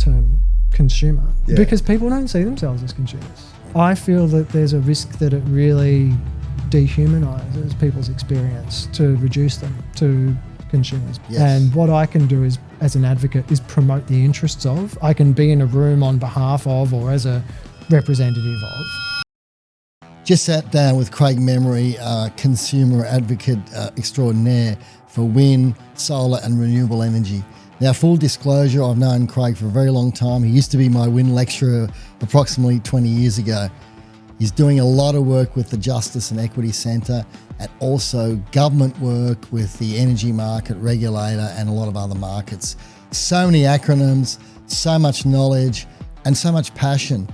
term consumer because people don't see themselves as consumers. I feel that there's a risk that it really dehumanises people's experience to reduce them to consumers. Yes. And what I can do is, as an advocate, is promote the interests of. I can be in a room on behalf of or as a representative of. Just sat down with Craig Memery, consumer advocate extraordinaire for wind, solar and renewable energy. Now, full disclosure, I've known Craig for a very long time. He used to be my wind lecturer approximately 20 years ago. He's doing a lot of work with the Justice and Equity Centre and also government work with the energy market regulator and a lot of other markets. So many acronyms, so much knowledge and so much passion.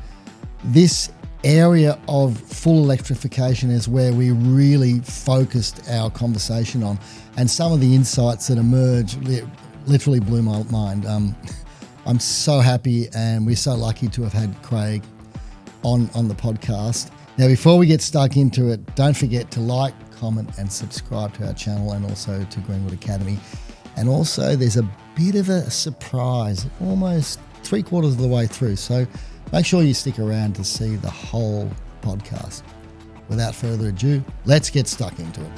This area of full electrification is where we really focused our conversation on, and some of the insights that emerged literally blew my mind. I'm so happy and we're so lucky to have had Craig on the podcast. Now, before we get stuck into it, don't forget to like, comment and subscribe to our channel and also to Greenwood Academy. And also there's a bit of a surprise, almost 3/4 of the way through. So make sure you stick around to see the whole podcast. Without further ado, let's get stuck into it.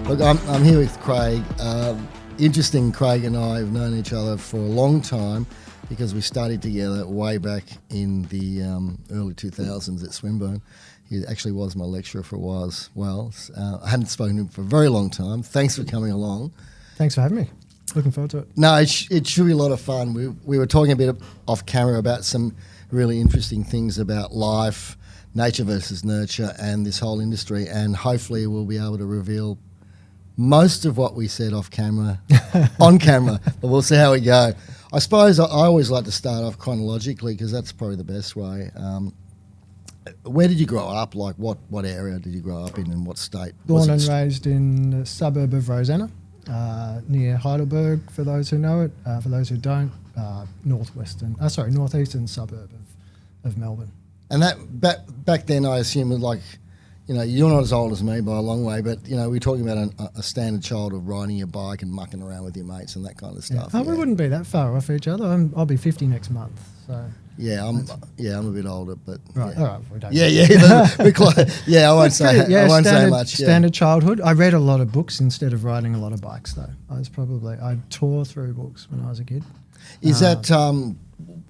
Look, I'm here with Craig. Interesting, Craig and I have known each other for a long time because we studied together way back in the early 2000s at Swinburne. He actually was my lecturer for a while as well. I hadn't spoken to him for a very long time. Thanks for coming along. Thanks for having me. Looking forward to it. No, it should be a lot of fun. We were talking a bit off camera about some really interesting things about life, nature versus nurture, and this whole industry, and hopefully we'll be able to reveal most of what we said off camera, on camera, but we'll see how we go. I suppose I always like to start off chronologically because that's probably the best way. Where did you grow up? Like what area did you grow up in and what state? Born and raised in the suburb of Rosanna, near Heidelberg, for those who know it. For those who don't, northeastern suburb of Melbourne. And that back then, I assume, was like, you know, you're not as old as me by a long way, but, you know, we're talking about a standard child of riding your bike and mucking around with your mates and that kind of stuff. Yeah. Oh, we wouldn't be that far off each other. I'll be 50 next month, so... Yeah, I'm a bit older, but right, yeah. all right, we don't. We're close. Yeah, I won't say much. Yeah. Standard childhood. I read a lot of books instead of riding a lot of bikes, though. I tore through books when I was a kid. Is that I'm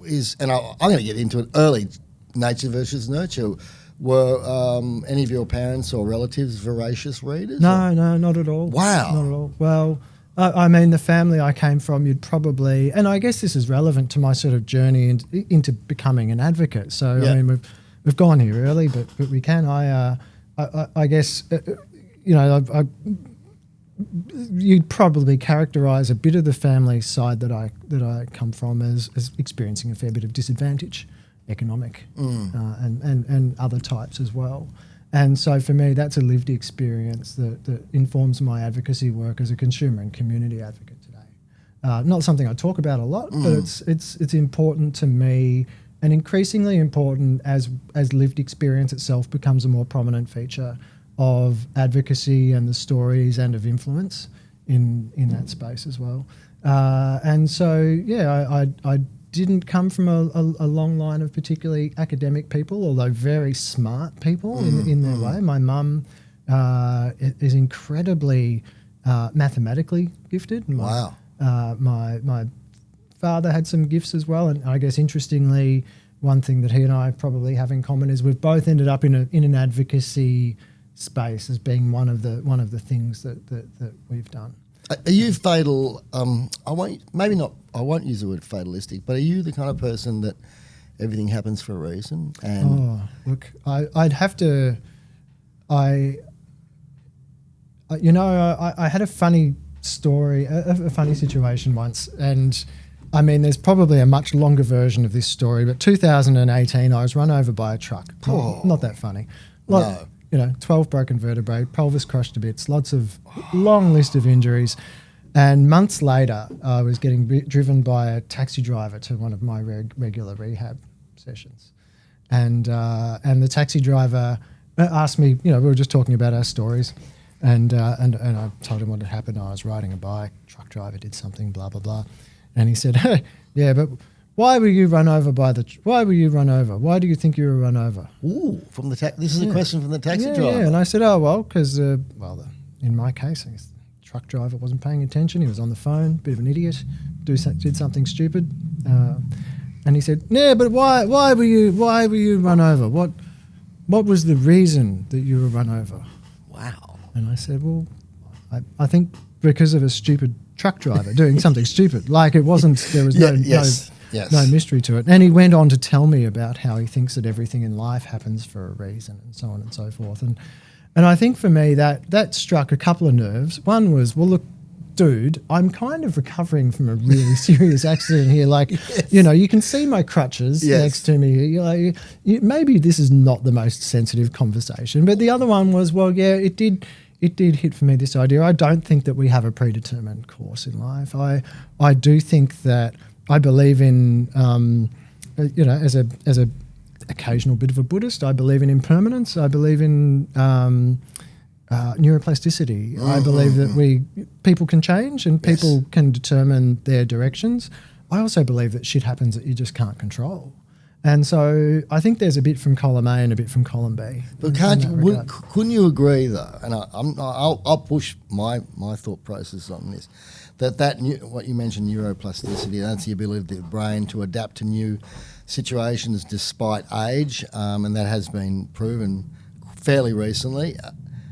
going to get into it early. Nature versus nurture. Were any of your parents or relatives voracious readers? No, not at all. Wow, not at all. Well. I mean, the family I came from, you'd probably, and I guess this is relevant to my sort of journey into becoming an advocate. So, yeah. I mean, we've gone here early, but we can. I guess, you'd probably characterise a bit of the family side that I come from as experiencing a fair bit of disadvantage, economic, and other types as well. And so for me, that's a lived experience that informs my advocacy work as a consumer and community advocate today. Not something I talk about a lot, but it's important to me, and increasingly important as lived experience itself becomes a more prominent feature of advocacy and the stories and of influence in that space as well. And so, yeah, I didn't come from a long line of particularly academic people, although very smart people in their way. My mum is incredibly mathematically gifted. Wow. My father had some gifts as well, and I guess interestingly, one thing that he and I probably have in common is we've both ended up in an advocacy space as being one of the things that we've done. Are you fatal? I won't use the word fatalistic, but are you the kind of person that everything happens for a reason? And look, I'd have to. I had a funny story, a funny situation once, and I mean, there's probably a much longer version of this story. But 2018, I was run over by a truck. Not that funny. No. 12 broken vertebrae, pelvis crushed to bits, long list of injuries. And months later, I was getting driven by a taxi driver to one of my regular rehab sessions. And the taxi driver asked me, we were just talking about our stories. And I told him what had happened. I was riding a bike, truck driver did something, blah, blah, blah. And he said, hey, yeah, but why were you run over why were you run over? Why do you think you were run over? Ooh, this is a question from the taxi driver. Yeah, and I said, oh, well, because, in my case, I guess the truck driver wasn't paying attention. He was on the phone, bit of an idiot, did something stupid. And he said, yeah, but why were you run over? What was the reason that you were run over? Wow. And I said, well, I think because of a stupid truck driver doing something stupid. Like there was no mystery to it. And he went on to tell me about how he thinks that everything in life happens for a reason and so on and so forth. And I think for me that struck a couple of nerves. One was, well, look, dude, I'm kind of recovering from a really serious accident here. Like, you can see my crutches next to me. You're like, maybe this is not the most sensitive conversation. But the other one was, well, yeah, it did hit for me, this idea. I don't think that we have a predetermined course in life. I do think that I believe in, as a occasional bit of a Buddhist, I believe in impermanence. I believe in neuroplasticity. I believe that people can change and people can determine their directions. I also believe that shit happens that you just can't control. And so I think there's a bit from column A and a bit from column B. But couldn't you agree though? And I'll push my thought process on this. What you mentioned, neuroplasticity, that's the ability of the brain to adapt to new situations despite age, and that has been proven fairly recently,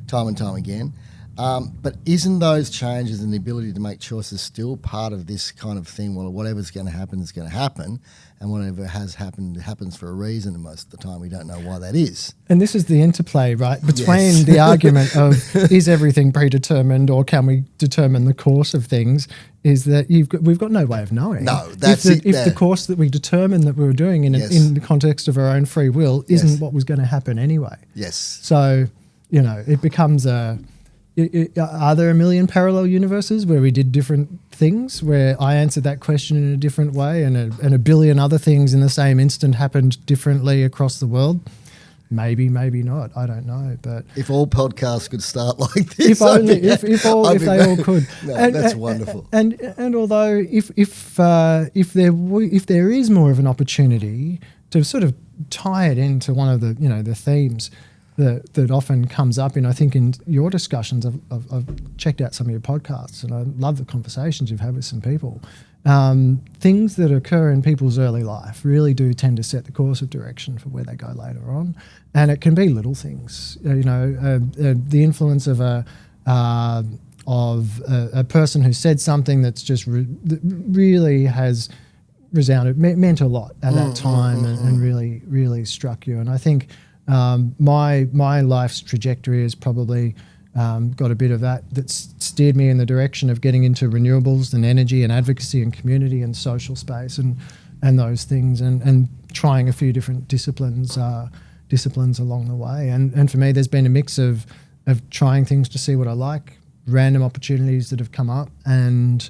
time and time again. But isn't those changes and the ability to make choices still part of this kind of thing? Well, whatever's going to happen is going to happen, and whatever has happened happens for a reason, and most of the time we don't know why that is. And this is the interplay, right, between the argument of is everything predetermined or can we determine the course of things, is that we've got no way of knowing. No, that's it. If the course that we determined that we were doing in the context of our own free will isn't what was going to happen anyway. Yes. So, it becomes are there a million parallel universes where we did different things, where I answered that question in a different way and a billion other things in the same instant happened differently across the world? Maybe, maybe not. I don't know. But if all podcasts could start like this, if they all could. No, that's wonderful. And although if there is more of an opportunity to sort of tie it into one of the themes that often comes up in, I think, in your discussions. I've checked out some of your podcasts and I love the conversations you've had with some people. Things that occur in people's early life really do tend to set the course of direction for where they go later on. And it can be little things, the influence of a person who said something that's just that really has resounded, meant a lot at that time and really, really struck you. And I think my life's trajectory has probably got a bit of that's steered me in the direction of getting into renewables and energy and advocacy and community and social space and those things and trying a few different disciplines along the way. And for me, there's been a mix of trying things to see what I like, random opportunities that have come up, and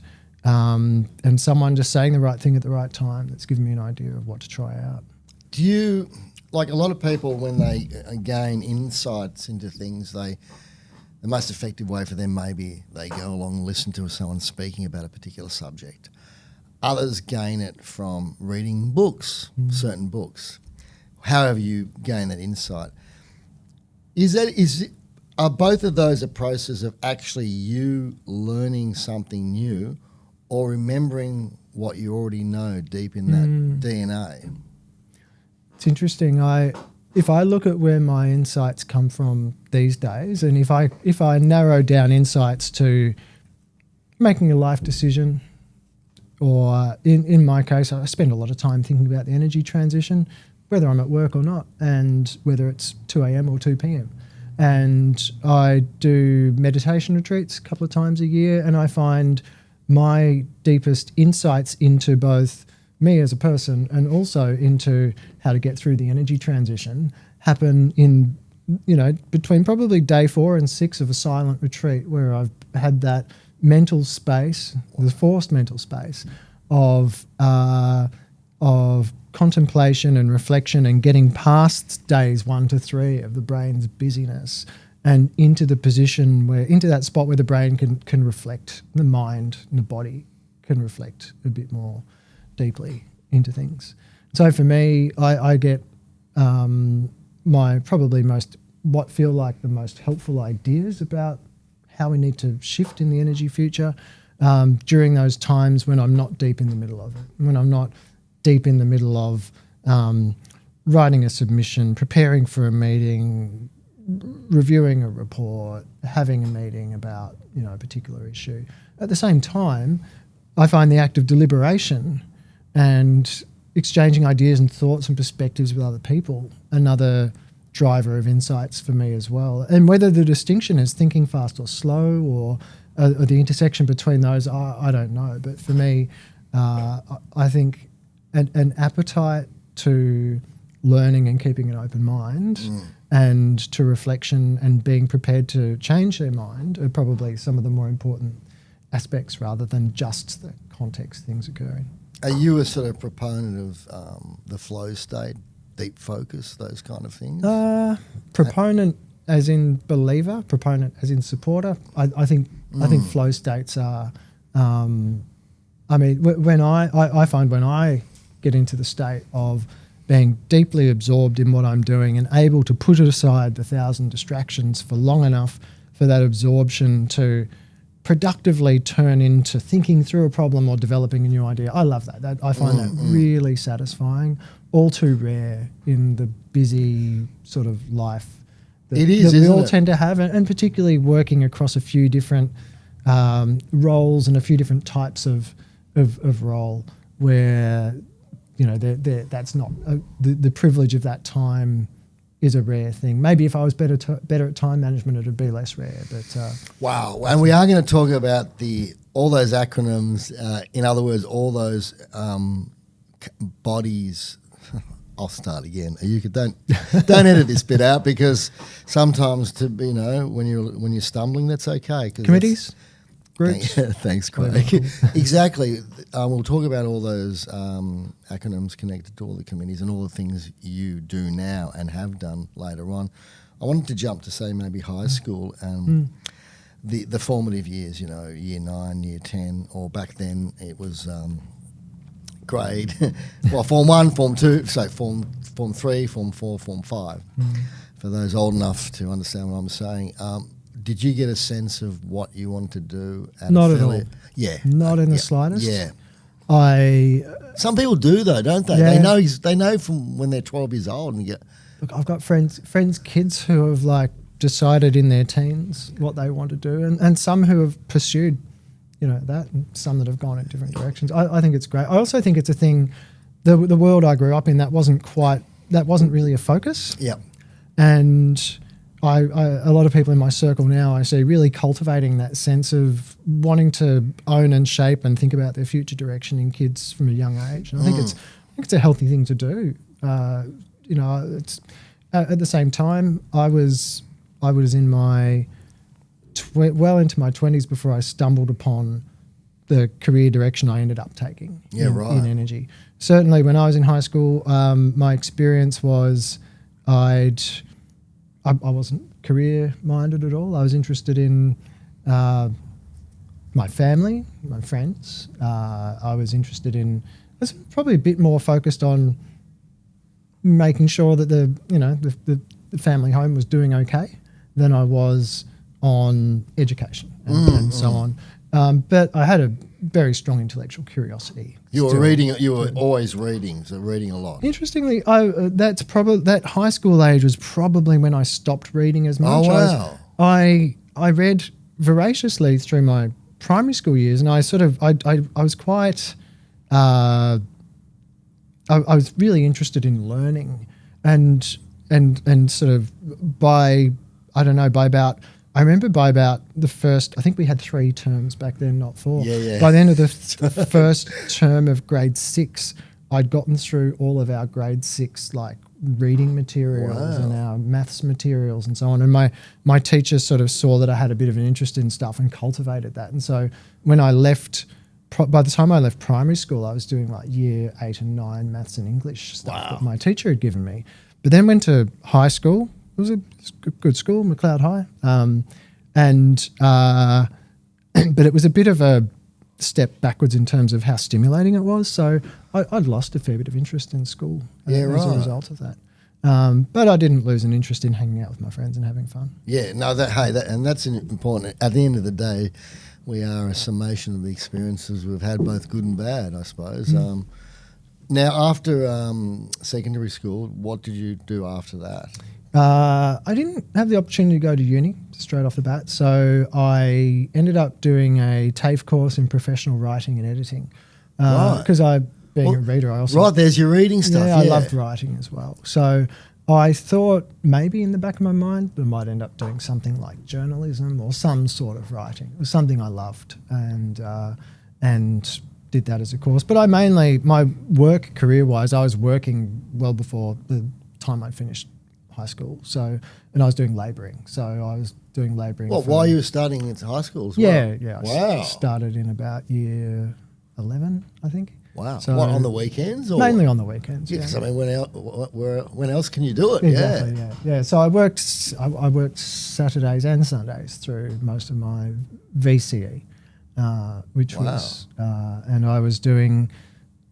someone just saying the right thing at the right time that's given me an idea of what to try out. Do you, like a lot of people, when they gain insights into things, the most effective way for them, maybe they go along and listen to someone speaking about a particular subject. Others gain it from reading books, certain books. However you gain that insight. Are both of those a process of actually you learning something new or remembering what you already know deep in that DNA? It's interesting. If I look at where my insights come from these days, and if I narrow down insights to making a life decision, or in my case, I spend a lot of time thinking about the energy transition, whether I'm at work or not, and whether it's 2 a.m. or 2 p.m. And I do meditation retreats a couple of times a year, and I find my deepest insights into both me as a person and also into how to get through the energy transition happen in, between probably day 4 and 6 of a silent retreat, where I've had that mental space, the forced mental space of contemplation and reflection and getting past days 1 to 3 of the brain's busyness and into that spot where the brain can reflect, the mind and the body can reflect a bit more deeply into things. So for me, I get my probably what feel like the most helpful ideas about how we need to shift in the energy future during those times when I'm not deep in the middle of it, when I'm not deep in the middle of writing a submission, preparing for a meeting, reviewing a report, having a meeting about a particular issue. At the same time, I find the act of deliberation and exchanging ideas and thoughts and perspectives with other people another driver of insights for me as well. And whether the distinction is thinking fast or slow or the intersection between those, I don't know. But for me, I think an appetite to learning and keeping an open mind and to reflection and being prepared to change their mind are probably some of the more important aspects rather than just the context things occur in. Are you a sort of proponent of the flow state, deep focus, those kind of things? Proponent as in believer, proponent as in supporter. I think flow states are. When I find when I get into the state of being deeply absorbed in what I'm doing and able to put aside the 1,000 distractions for long enough for that absorption to productively turn into thinking through a problem or developing a new idea. I love that. I find that really satisfying. All too rare in the busy sort of life that we all tend to have, and particularly working across a few different roles and a few different types of role where that's not the privilege of that time is a rare thing. Maybe if I was better at time management, it would be less rare. But wow! And we are going to talk about all those acronyms. In other words, all those bodies. I'll start again. You don't edit this bit out because sometimes when you're stumbling, that's okay. Committees, groups. Thanks, Craig. Exactly. We'll talk about all those acronyms connected to all the committees and all the things you do now and have done later on. I wanted to jump to say maybe high school and the formative years. Year 9, year 10, or back then it was. Grade, well, Form 1, Form 2, so Form 3, Form 4, Form 5. For those old enough to understand what I'm saying, did you get a sense of what you want to do? Not at all. Yeah. Not in the slightest. Yeah. Some people do though, don't they? Yeah. They know from when they're 12 years old and Look, I've got friends, kids who have decided in their teens what they want to do, and some who have pursued that, and some that have gone in different directions. I think it's great. I also think it's a thing, the world I grew up in, that wasn't really a focus. Yeah. And a lot of people in my circle now I see really cultivating that sense of wanting to own and shape and think about their future direction in kids from a young age. And I think it's a healthy thing to do. It's at the same time I was in my well into my 20s before I stumbled upon the career direction I ended up taking in energy. Certainly when I was in high school, my experience was I wasn't career-minded at all. I was interested in my family, my friends. I was probably a bit more focused on making sure that the family home was doing okay than I was on education and so on. But I had a very strong intellectual curiosity. You were always reading, so reading a lot. Interestingly, that high school age was probably when I stopped reading as much. Oh, wow. I read voraciously through my primary school years, and I was quite I was really interested in learning and sort of by about the first, I think we had 3 terms back then, not 4. Yeah. By the end of the first term of grade 6, I'd gotten through all of our grade 6 reading materials and our maths materials and so on. And my teacher sort of saw that I had a bit of an interest in stuff and cultivated that. And so when I left, by the time I left primary school, I was doing year 8 and 9 maths and English stuff that my teacher had given me. But then went to high school, a good school, McLeod High, but it was a bit of a step backwards in terms of how stimulating it was. So I'd lost a fair bit of interest in school as a result of that. But I didn't lose an interest in hanging out with my friends and having fun. Yeah, no, and that's important. At the end of the day, we are a summation of the experiences we've had, both good and bad, I suppose. Now, after secondary school, what did you do after that? I didn't have the opportunity to go to uni straight off the bat, so I ended up doing a TAFE course in professional writing and editing. Because being a reader, I also... Right, there's your reading stuff. Yeah, I loved writing as well. So I thought maybe in the back of my mind I might end up doing something like journalism or some sort of writing. It was something I loved and did that as a course. But my work career-wise, I was working well before the time I'd finished high school. So, and I was doing labouring. So I was doing labouring. Well, while you were studying into high school as well? Yeah. Wow. I started in about year 11, I think. Wow. So what, on the weekends? Or? Mainly on the weekends, yeah. Because, I mean, when else can you do it? Exactly, yeah. So I worked Saturdays and Sundays through most of my VCE, which was, and I was doing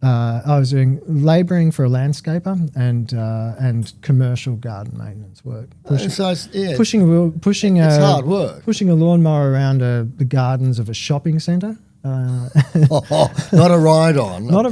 labouring for a landscaper and commercial garden maintenance work. It's hard work. Pushing a lawnmower around the gardens of a shopping centre. Not a ride-on. No.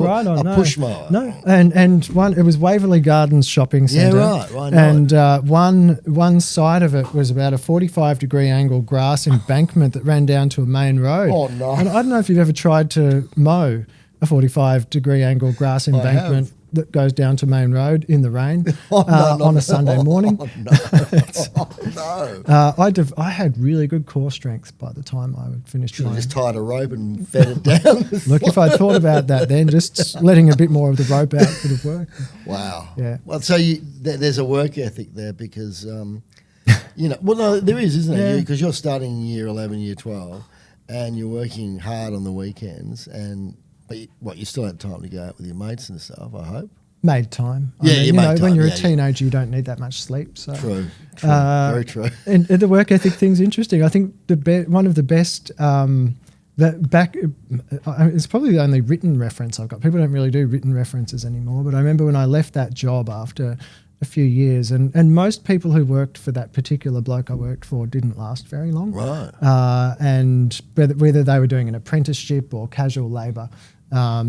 Push mower. No, and it was Waverley Gardens Shopping Centre. Yeah, right. And one side of it was about a 45-degree angle grass embankment that ran down to a main road. Oh, no. And I don't know if you've ever tried to mow a 45-degree angle grass embankment that goes down to Main Road in the rain on a Sunday morning. I had really good core strength by the time I would finish. Should have just tied a rope and fed it down. Look, if I'd thought about that then, just letting a bit more of the rope out could have worked. Wow. Yeah. Well, so there's a work ethic there because, there is, isn't there? Because you're starting in year 11, year 12, and you're working hard on the weekends But you still have time to go out with your mates and stuff, I hope. Made time. When you're a teenager, you don't need that much sleep. So. True. Very true. And the work ethic thing's interesting. I think one of the best it's probably the only written reference I've got. People don't really do written references anymore. But I remember when I left that job after a few years, and most people who worked for that particular bloke I worked for didn't last very long. Right. And whether they were doing an apprenticeship or casual labour.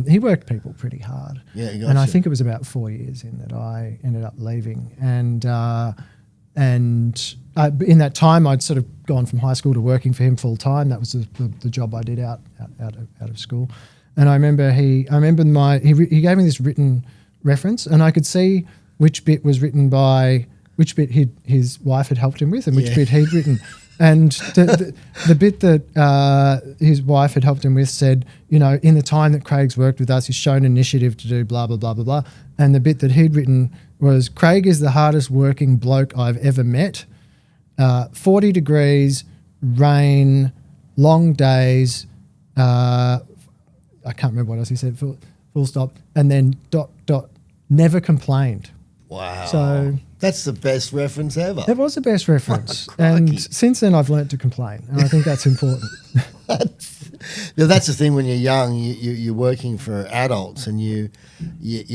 He worked people pretty hard. Yeah, and I think it was about 4 years in that I ended up leaving. And in that time, I'd sort of gone from high school to working for him full time. That was the job I did out of school. And I remember he gave me this written reference, and I could see which bit was written by which bit his wife had helped him with, and which bit he'd written. And the bit that his wife had helped him with said, in the time that Craig's worked with us, he's shown initiative to do blah, blah, blah, blah, blah. And the bit that he'd written was, Craig is the hardest working bloke I've ever met. 40 degrees, rain, long days. I can't remember what else he said, full stop. And then ... never complained. Wow. So... That's the best reference ever. It was the best reference. And since then I've learnt to complain, and I think that's important. That's the thing when you're young, you're working for adults and you're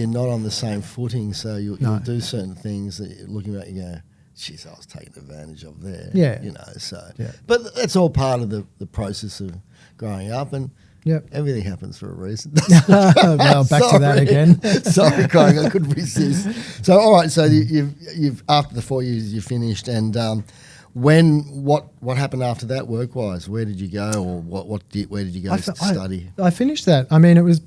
not on the same footing, so you'll do certain things that you're looking at, you go, geez, I was taken advantage of there. Yeah. But that's all part of the process of growing up, and everything happens for a reason. Well, back to that again. Sorry, Craig, I couldn't resist. So, all right, so you've after the 4 years you finished, and what happened after that work-wise? Where did you go, or where did you go to study? I finished that. I mean, it was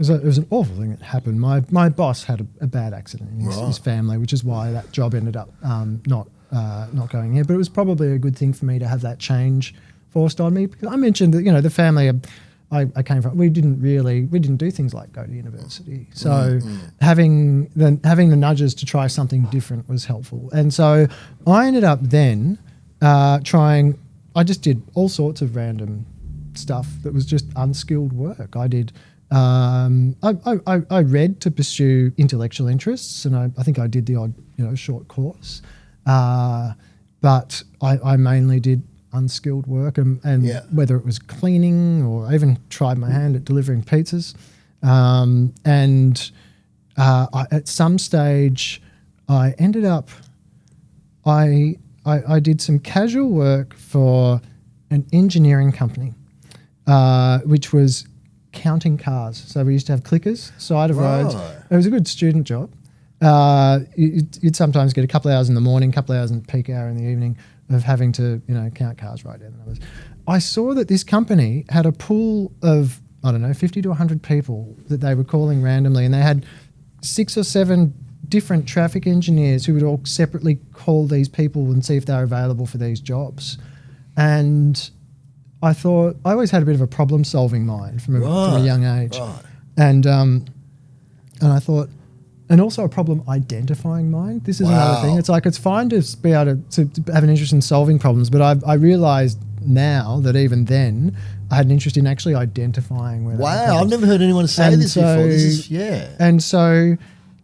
an awful thing that happened. My boss had a bad accident in his family, which is why that job ended up not going here. But it was probably a good thing for me to have that change forced on me, because I mentioned that the family I came from, we didn't do things like go to university. So having the nudges to try something different was helpful. And so I ended up then trying. I just did all sorts of random stuff that was just unskilled work. I did. I read to pursue intellectual interests, and I think I did the odd short course. But I mainly did unskilled work, and whether it was cleaning or I even tried my hand at delivering pizzas. At some stage, I ended up, I did some casual work for an engineering company, which was counting cars. So we used to have clickers, side of roads. It was a good student job. You'd sometimes get a couple of hours in the morning, a couple of hours in peak hour in the evening of having to, count cars right down the numbers. I saw that this company had a pool of, 50 to 100 people that they were calling randomly, and they had 6 or 7 different traffic engineers who would all separately call these people and see if they were available for these jobs. And I thought, I always had a bit of a problem-solving mind from a young age. Right. And I thought, and also a problem-identifying mind. This is another thing. It's like, it's fine to be able to have an interest in solving problems, but I realised now that even then I had an interest in actually identifying where. Wow, I've never heard anyone say this before. And so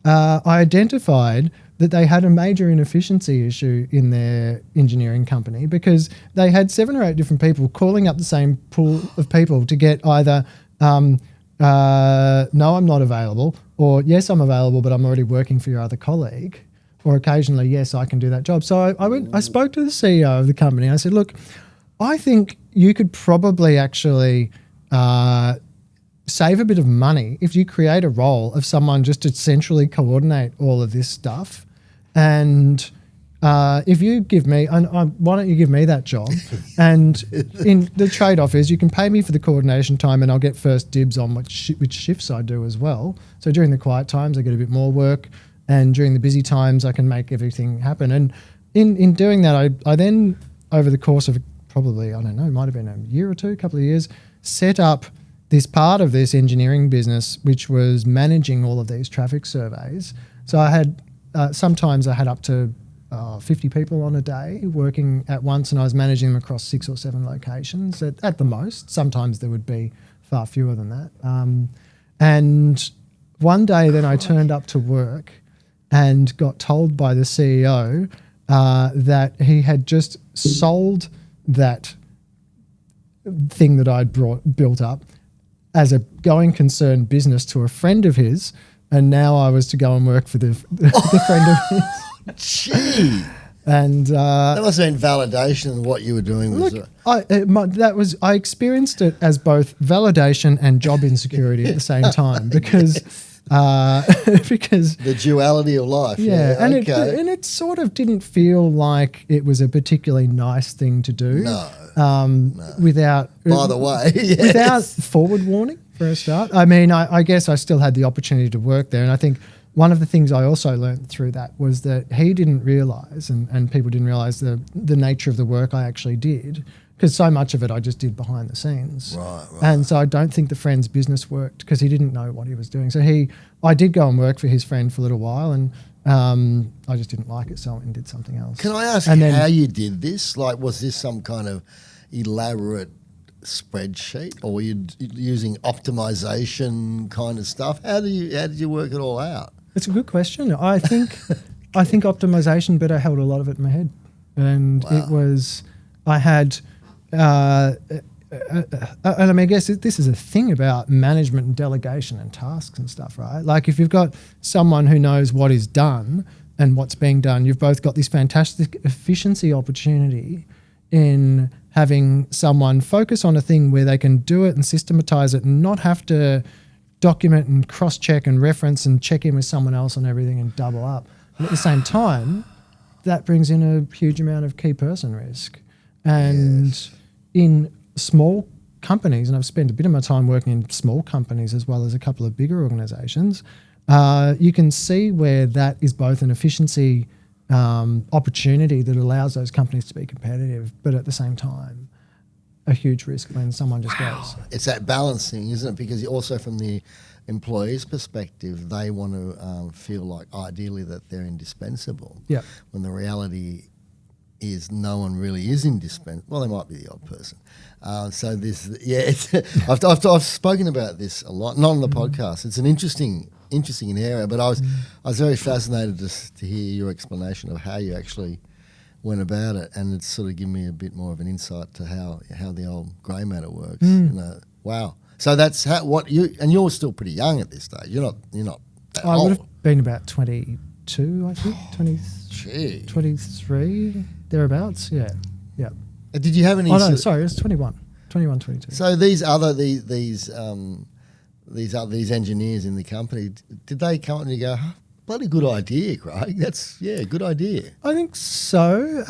I identified that they had a major inefficiency issue in their engineering company because they had 7 or 8 different people calling up the same pool of people to get either no, I'm not available, or yes, I'm available, but I'm already working for your other colleague, or occasionally, yes, I can do that job. So I spoke to the CEO of the company. I said, look, I think you could probably actually save a bit of money if you create a role of someone just to centrally coordinate all of this stuff. And if you give me, why don't you give me that job? And in the trade-off is you can pay me for the coordination time and I'll get first dibs on which shifts I do as well. So during the quiet times, I get a bit more work. And during the busy times, I can make everything happen. And in doing that, I then, over the course of probably, it might have been a year or two, a couple of years, set up this part of this engineering business, which was managing all of these traffic surveys. So I had, sometimes I had up to 50 people on a day working at once, and I was managing them across 6 or 7 locations at the most. Sometimes there would be far fewer than that. And one day then I turned up to work and got told by the CEO that he had just sold that thing that I'd built up as a going concern business to a friend of his, and now I was to go and work for the friend of his. Gee. And that must have been validation of what you were doing. I experienced it as both validation and job insecurity at the same time because the duality of life. Yeah, and it sort of didn't feel like it was a particularly nice thing to do. No. Without, by the way, yes. Without forward warning for a start. I mean, I guess I still had the opportunity to work there, and I think one of the things I also learned through that was that he didn't realise, and people didn't realise the nature of the work I actually did, because so much of it I just did behind the scenes. Right. And so I don't think the friend's business worked because he didn't know what he was doing. So I did go and work for his friend for a little while, and I just didn't like it, so I went and did something else. Can I ask how you did this? Like, was this some kind of elaborate spreadsheet, or were you using optimization kind of stuff? How did you work it all out? It's a good question. I think optimization, but I held a lot of it in my head, and it was I had. And I mean, I guess this is a thing about management and delegation and tasks and stuff, right? Like if you've got someone who knows what is done and what's being done, you've both got this fantastic efficiency opportunity in having someone focus on a thing where they can do it and systematize it and not have to document and cross-check and reference and check in with someone else on everything and double up. And at the same time, that brings in a huge amount of key person risk. And in small companies, and I've spent a bit of my time working in small companies as well as a couple of bigger organizations, you can see where that is both an efficiency opportunity that allows those companies to be competitive, but at the same time, a huge risk when someone just goes. It's that balancing, isn't it? Because also from the employee's perspective, they want to feel like ideally that they're indispensable. Yeah. When the reality is no one really is indispensable. Well, there might be the odd person. I've spoken about this a lot, not on the podcast. It's an interesting interesting in area, but I was very fascinated to hear your explanation of how you actually went about it, and it's sort of given me a bit more of an insight to how the old grey matter works. Wow. So that's you're still pretty young at this stage. You're not that I old. would have been about 22, I think, 23, thereabouts. Yeah. Did you have any? Oh no, sorry, it was 21, 22. So these engineers in the company, did they come up and you go, bloody good idea, Craig? That's a good idea. I think so.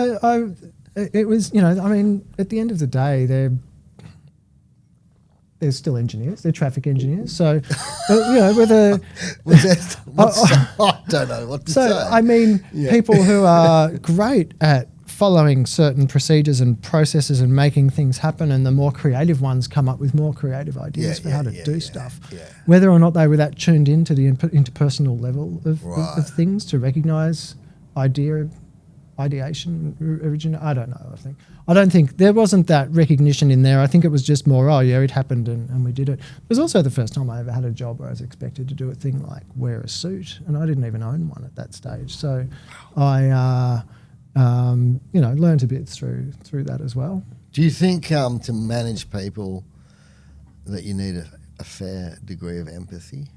It was, I mean, at the end of the day, they're still engineers. They're traffic engineers. So, whether I don't know what to say. So, I mean, people who are great at following certain procedures and processes and making things happen, and the more creative ones come up with more creative ideas for how to do stuff. Yeah. Whether or not they were that tuned into the interpersonal level of things to recognise ideation, original. I don't know. I don't think there wasn't that recognition in there. I think it was just more, it happened and we did it. It was also the first time I ever had a job where I was expected to do a thing like wear a suit, and I didn't even own one at that stage. So I, learned a bit through that as well. Do you think to manage people that you need a fair degree of empathy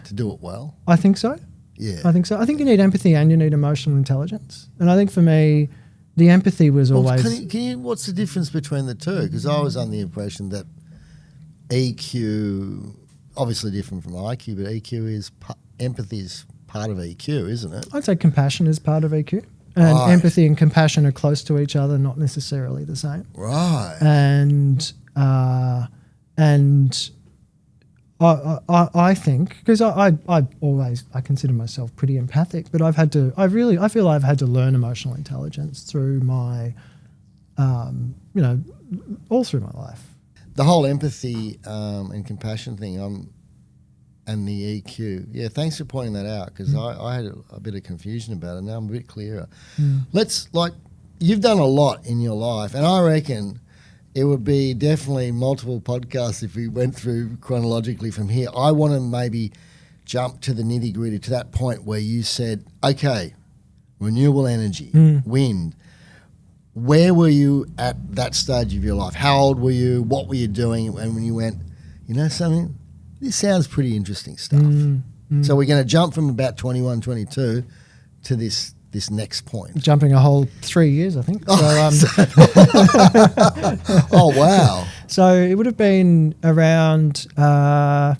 to do it well? I think so. Yeah. I think so. I think you need empathy and you need emotional intelligence. And I think for me, the empathy was always... What's the difference between the two? Because I was under the impression that EQ, obviously different from IQ, but EQ is... empathy is part of EQ, isn't it? I'd say compassion is part of EQ. And empathy and compassion are close to each other, not necessarily the same. Right. And I think, because I consider myself pretty empathic, but I feel I've had to learn emotional intelligence through my, all through my life. The whole empathy and compassion thing, and the EQ. Yeah, thanks for pointing that out, because I had a bit of confusion about it. Now I'm a bit clearer. You've done a lot in your life, and I reckon it would be definitely multiple podcasts if we went through chronologically from here. I want to maybe jump to the nitty-gritty, to that point where you said, okay, renewable energy, wind. Where were you at that stage of your life? How old were you? What were you doing? And when you went, something, this sounds pretty interesting stuff. So we're going to jump from about 21, 22 to this next point. Jumping a whole 3 years, I think. Oh, wow. So it would have been around, so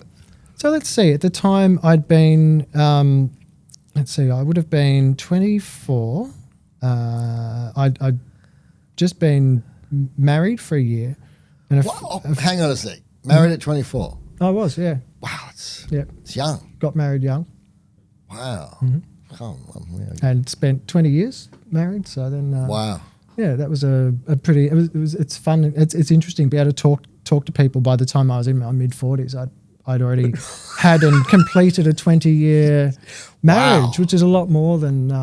let's see, at the time I'd been, I would have been 24. I'd just been married for a year. And hang on a sec. Married at 24? I was, yeah. Wow, it's young. Got married young. Wow. And spent 20 years married. So then, wow. Yeah, that was a pretty. It's fun. It's interesting to be able to talk to people. By the time I was in my mid 40s, I'd already had and completed a 20-year marriage, which is a lot more than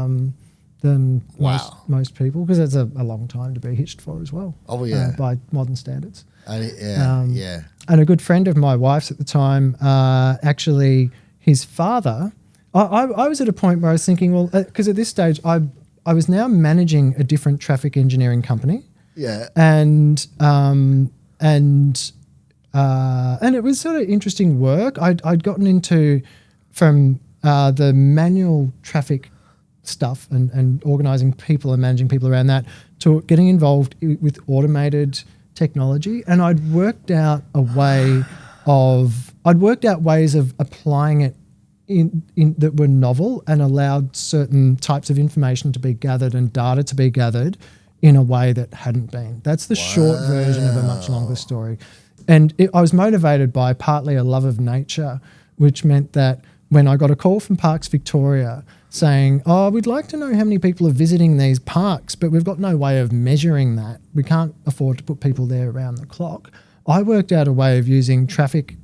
most people, because that's a long time to be hitched for as well. Oh yeah, by modern standards. Yeah. And a good friend of my wife's at the time, actually, his father. I was at a point where I was thinking, well, because at this stage I was now managing a different traffic engineering company. Yeah. And it was sort of interesting work. I'd gotten into from the manual traffic stuff and organising people and managing people around that to getting involved with automated technology, and I'd worked out ways of applying it in that were novel and allowed certain types of information to be gathered and data to be gathered in a way that hadn't been. That's the short version of a much longer story. And I was motivated by partly a love of nature, which meant that when I got a call from Parks Victoria saying, we'd like to know how many people are visiting these parks, but we've got no way of measuring that. We can't afford to put people there around the clock. I worked out a way of using traffic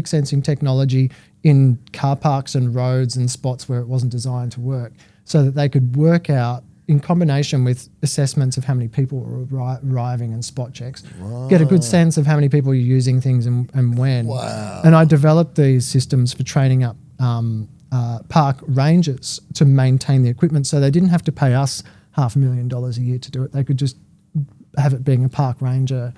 sensing technology in car parks and roads and spots where it wasn't designed to work, so that they could work out in combination with assessments of how many people were arriving and spot checks, get a good sense of how many people are using things and when. Wow. And I developed these systems for training up park rangers to maintain the equipment, so they didn't have to pay us $500,000 a year to do it. They could just have it being a park ranger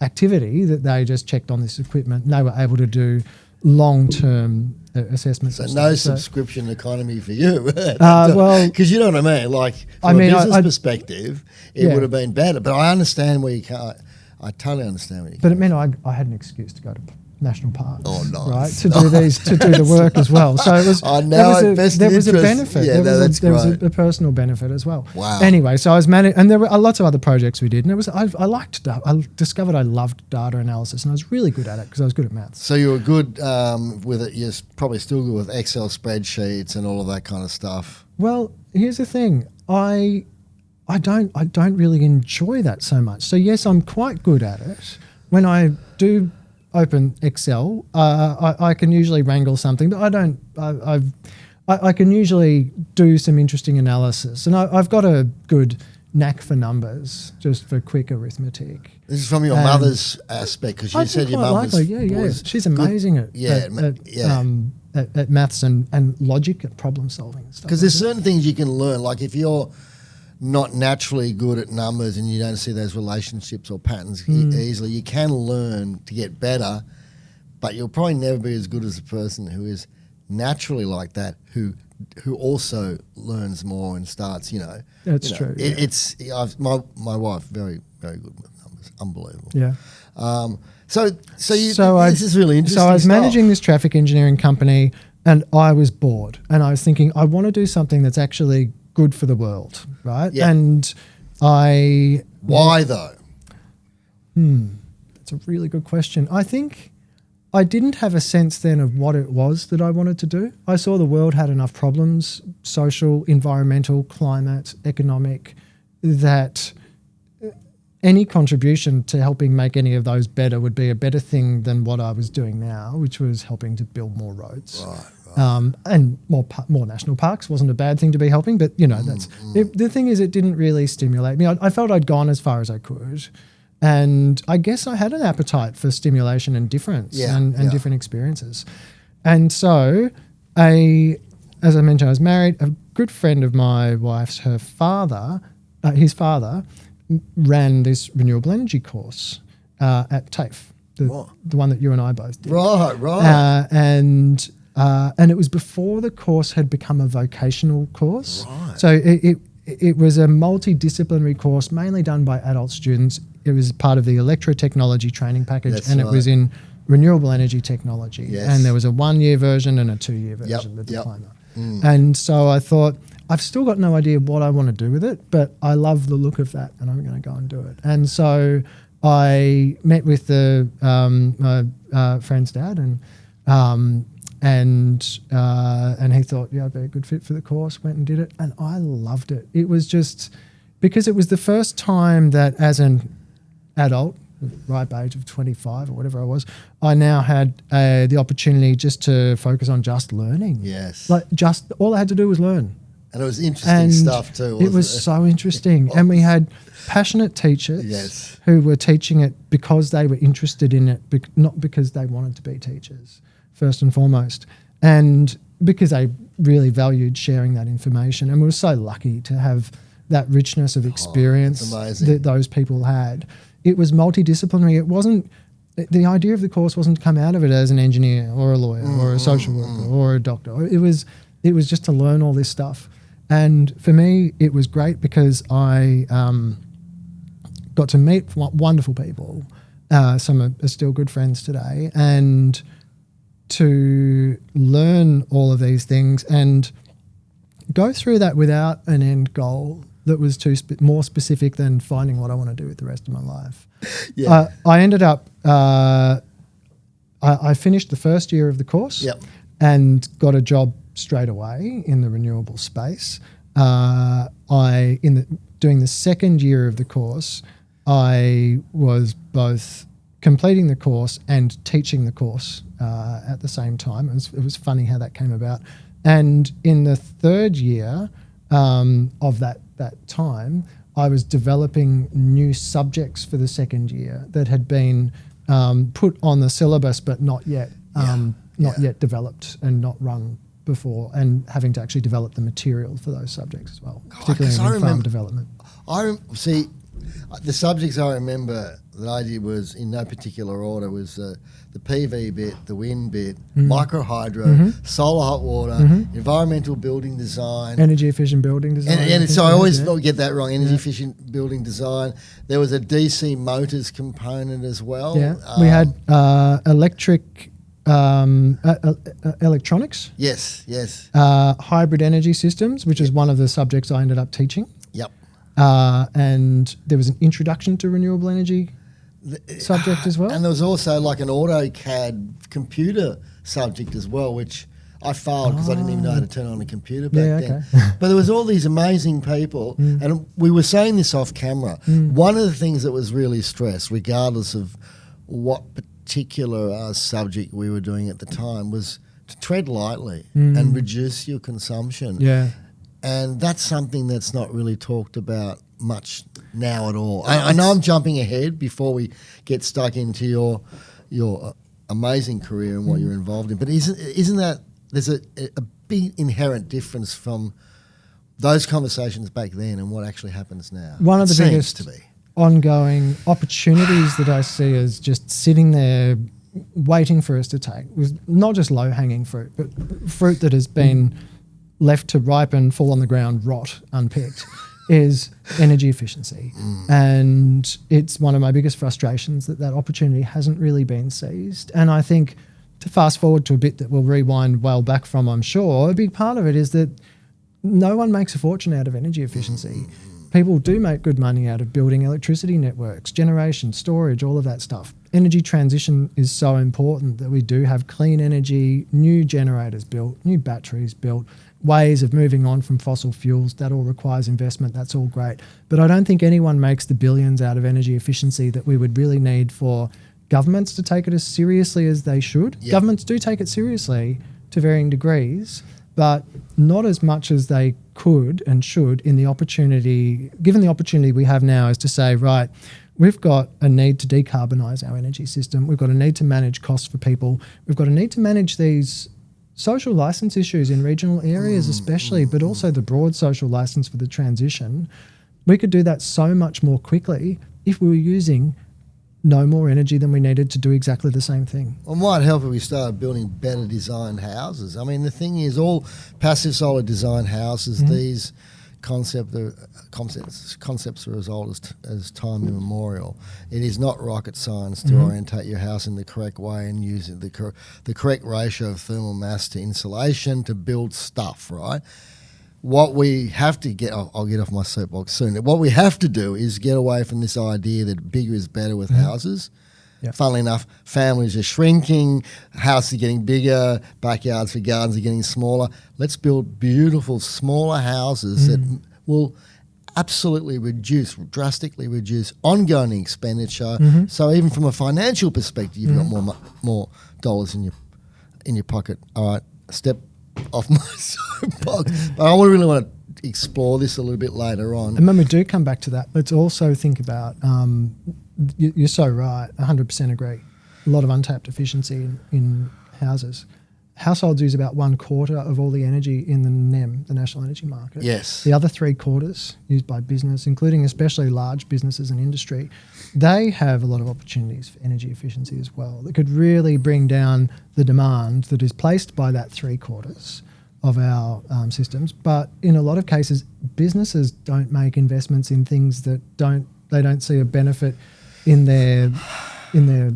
activity that they just checked on this equipment, and they were able to do long-term assessments. So no subscription economy for you. Well, because you know what I mean. Like from a business perspective, it would have been better. But I understand where you can't. I totally understand where you. But it meant I had an excuse to go to national parks. Oh, nice. Right, to do the work as well. So it was. There was a benefit. Yeah, there was a personal benefit as well. Wow. Anyway, so I was and there were lots of other projects we did, and it was I discovered I loved data analysis, and I was really good at it because I was good at maths. So you were good with it. You're probably still good with Excel spreadsheets and all of that kind of stuff. Well, here's the thing. I don't really enjoy that so much. So yes, I'm quite good at it. When I do open Excel, I can usually wrangle something, but I can usually do some interesting analysis, and I've got a good knack for numbers, just for quick arithmetic. This is from your mother's aspect, because you said your mum was she's amazing good. at maths and logic and problem solving and stuff. Because there's certain things you can learn, like if you're not naturally good at numbers and you don't see those relationships or patterns easily, you can learn to get better, but you'll probably never be as good as a person who is naturally like that, who also learns more and starts, That's true. It's my wife, very, very good with numbers, unbelievable. Yeah. This is really interesting. So I was managing this traffic engineering company, and I was bored, and I was thinking, I want to do something that's actually good for the world, right? Yeah. And why though? That's a really good question. I think I didn't have a sense then of what it was that I wanted to do. I saw the world had enough problems, social, environmental, climate, economic, that any contribution to helping make any of those better would be a better thing than what I was doing now, which was helping to build more roads. Right. And more national parks wasn't a bad thing to be helping, but the thing is, it didn't really stimulate me. I felt I'd gone as far as I could, and I guess I had an appetite for stimulation and difference and different experiences. And so, as I mentioned, I was married. A good friend of my wife's, his father ran this renewable energy course at TAFE, the one that you and I both did. Right. And it was before the course had become a vocational course. Right. So it was a multi-disciplinary course mainly done by adult students. It was part of the electrotechnology training package, it was in renewable energy technology. Yes. And there was a 1-year version and a 2-year version, the diploma. And so I thought, I've still got no idea what I want to do with it, but I love the look of that, and I'm going to go and do it. And so I met with my friend's dad, and he thought, I'd be a good fit for the course, went and did it, and I loved it. It was just because it was the first time that as an adult, ripe age of 25 or whatever I was, I now had the opportunity just to focus on just learning. Yes. Like just all I had to do was learn. And it was interesting stuff too, wasn't it? It was so interesting. And we had passionate teachers who were teaching it because they were interested in it, not because they wanted to be teachers, first and foremost. And because they really valued sharing that information. And we were so lucky to have that richness of experience that those people had. It was multidisciplinary. It wasn't, the idea of the course wasn't to come out of it as an engineer or a lawyer or a social worker or a doctor. It was just to learn all this stuff. And for me, it was great because I got to meet wonderful people. Some are still good friends today. And to learn all of these things and go through that without an end goal that was more specific than finding what I want to do with the rest of my life. I ended up, I finished the first year of the course and got a job straight away in the renewable space. Doing the second year of the course, I was both completing the course and teaching the course at the same time. It was funny how that came about. And in the third year, of that time, I was developing new subjects for the second year that had been put on the syllabus but not yet yet developed and not run before, and having to actually develop the material for those subjects as well, particularly in farm development. See, the subjects I remember that I did was in no particular order was the PV bit, the wind bit, micro hydro, solar hot water, environmental building design, energy efficient building design. And so I always get that wrong. Energy efficient building design. There was a DC motors component as well. Yeah, we had electronics. Yes. Hybrid energy systems, which is one of the subjects I ended up teaching. Yep. And there was an introduction to renewable energy subject as well. And there was also like an AutoCAD computer subject as well, which I failed because I didn't even know how to turn on a computer back then. But there was all these amazing people, and we were saying this off camera. One of the things that was really stressed, regardless of what particular subject we were doing at the time, was to tread lightly and reduce your consumption. Yeah. And that's something that's not really talked about much now at all. I know I'm jumping ahead before we get stuck into your amazing career and what you're involved in, but isn't that there's a big inherent difference from those conversations back then and what actually happens now? One of the biggest ongoing opportunities that I see is just sitting there waiting for us to take, was not just low-hanging fruit, but fruit that has been left to ripen, fall on the ground, rot, unpicked, is energy efficiency. And it's one of my biggest frustrations that opportunity hasn't really been seized. And I think, to fast forward to a bit that we'll rewind well back from, I'm sure, a big part of it is that no one makes a fortune out of energy efficiency. People do make good money out of building electricity networks, generation, storage, all of that stuff. Energy transition is so important that we do have clean energy, new generators built, new batteries built, ways of moving on from fossil fuels. That all requires investment. That's all great. But I don't think anyone makes the billions out of energy efficiency that we would really need for governments to take it as seriously as they should. Yep. Governments do take it seriously to varying degrees, but not as much as they could and should given the opportunity we have now is to say, right, we've got a need to decarbonise our energy system. We've got a need to manage costs for people. We've got a need to manage these social licence issues in regional areas especially, but also the broad social licence for the transition. We could do that so much more quickly if we were using no more energy than we needed to do exactly the same thing. Well, it might help if we started building better designed houses. I mean, the thing is, all passive solar designed houses, these concepts are as old as time immemorial. It is not rocket science to orientate your house in the correct way and use the correct ratio of thermal mass to insulation to build stuff, right? What we have to get, I'll get off my soapbox soon. What we have to do is get away from this idea that bigger is better with houses. Yep. Funnily enough, families are shrinking, houses are getting bigger, backyards for gardens are getting smaller. Let's build beautiful, smaller houses that will absolutely drastically reduce ongoing expenditure. So even from a financial perspective, you've got more dollars in your pocket. All right, step off my soapbox. But I really want to explore this a little bit later on. And when we do come back to that, let's also think about, you're so right, 100% agree, a lot of untapped efficiency in houses. Households use about 1/4 of all the energy in the NEM, the National Energy Market. Yes. The other 3/4 used by business, including especially large businesses and industry, they have a lot of opportunities for energy efficiency as well that could really bring down the demand that is placed by that 3/4 of our systems. But in a lot of cases, businesses don't make investments in things that they don't see a benefit in their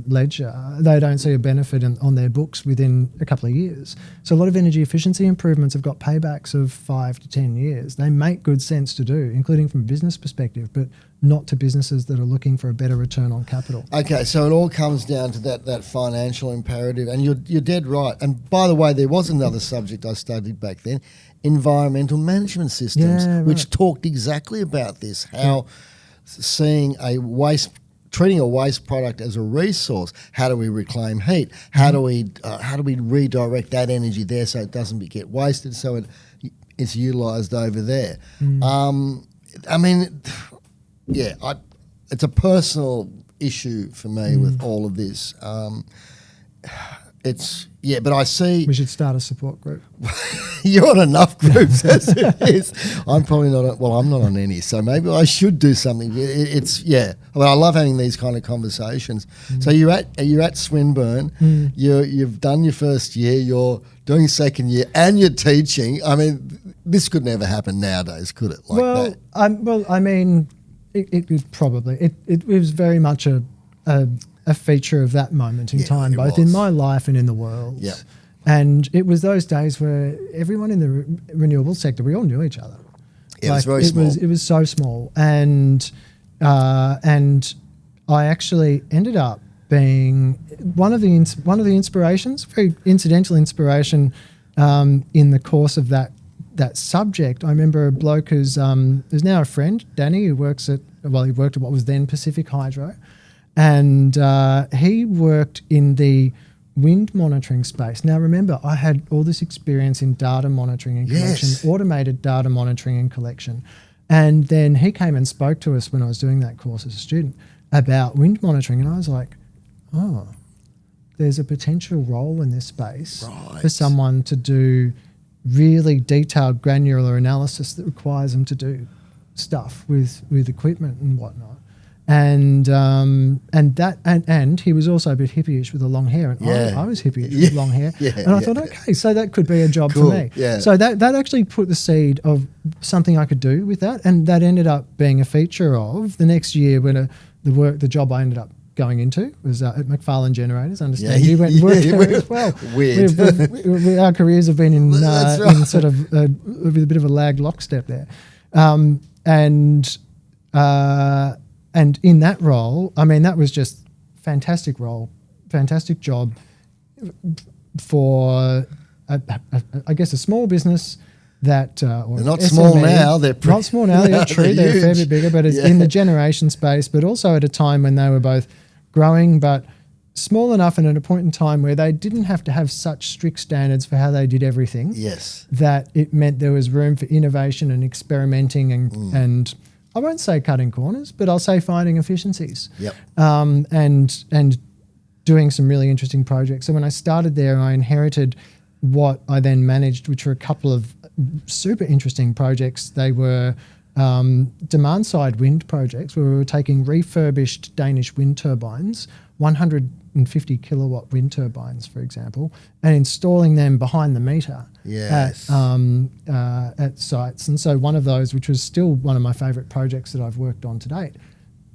ledger. They don't see a benefit on their books within a couple of years. So a lot of energy efficiency improvements have got paybacks of 5 to 10 years. They make good sense to do, including from a business perspective, but not to businesses that are looking for a better return on capital. Okay, so it all comes down to that financial imperative, and you're dead right. And by the way, there was another subject I studied back then, environmental management systems, which talked exactly about this, how seeing treating a waste product as a resource. How do we reclaim heat? How do we redirect that energy there so it doesn't get wasted? So it's utilised over there. I mean, yeah, it's a personal issue for me with all of this. But I see... We should start a support group. You're on enough groups as it is. I'm probably not... I'm not on any, so maybe I should do something. I love having these kind of conversations. So you're at Swinburne. You've done your first year. You're doing second year, and you're teaching. I mean, this could never happen nowadays, could it? I mean, it probably... It was very much a feature of that moment in time, both in my life and in the world. Yeah. And it was those days where everyone in the renewable sector, we all knew each other. Yeah, it was very small. It was so small. And I actually ended up being one of the inspirations, very incidental inspiration in the course of that subject. I remember a bloke who's now a friend, Danny, who worked at what was then Pacific Hydro. And he worked in the wind monitoring space. Now, remember, I had all this experience in data monitoring and collection, automated data monitoring and collection. And then he came and spoke to us when I was doing that course as a student about wind monitoring. And I was like, oh, there's a potential role in this space for someone to do really detailed granular analysis that requires them to do stuff with equipment and whatnot. And he was also a bit hippie-ish with the long hair, and I was hippie-ish with long hair, and I thought, okay, so that could be a job for me. Yeah. So that actually put the seed of something I could do with that, and that ended up being a feature of the next year when the job I ended up going into was at McFarlane Generators. Understand you went and worked there as well. Weird. Our careers have been in sort of with a bit of a lagged lockstep there, And in that role, I mean, that was just fantastic role, fantastic job for, I guess, a small business that... they're not SME, small now. They're not small now. They're true. They're a fair bit bigger, but it's in the generation space, but also at a time when they were both growing, but small enough and at a point in time where they didn't have to have such strict standards for how they did everything. Yes. That it meant there was room for innovation and experimenting and I won't say cutting corners, but I'll say finding efficiencies. Yep. And doing some really interesting projects. So when I started there, I inherited what I then managed, which were a couple of super interesting projects. They were demand-side wind projects where we were taking refurbished Danish wind turbines, 150 kilowatt wind turbines, for example, and installing them behind the meter at sites. And so one of those, which was still one of my favourite projects that I've worked on to date,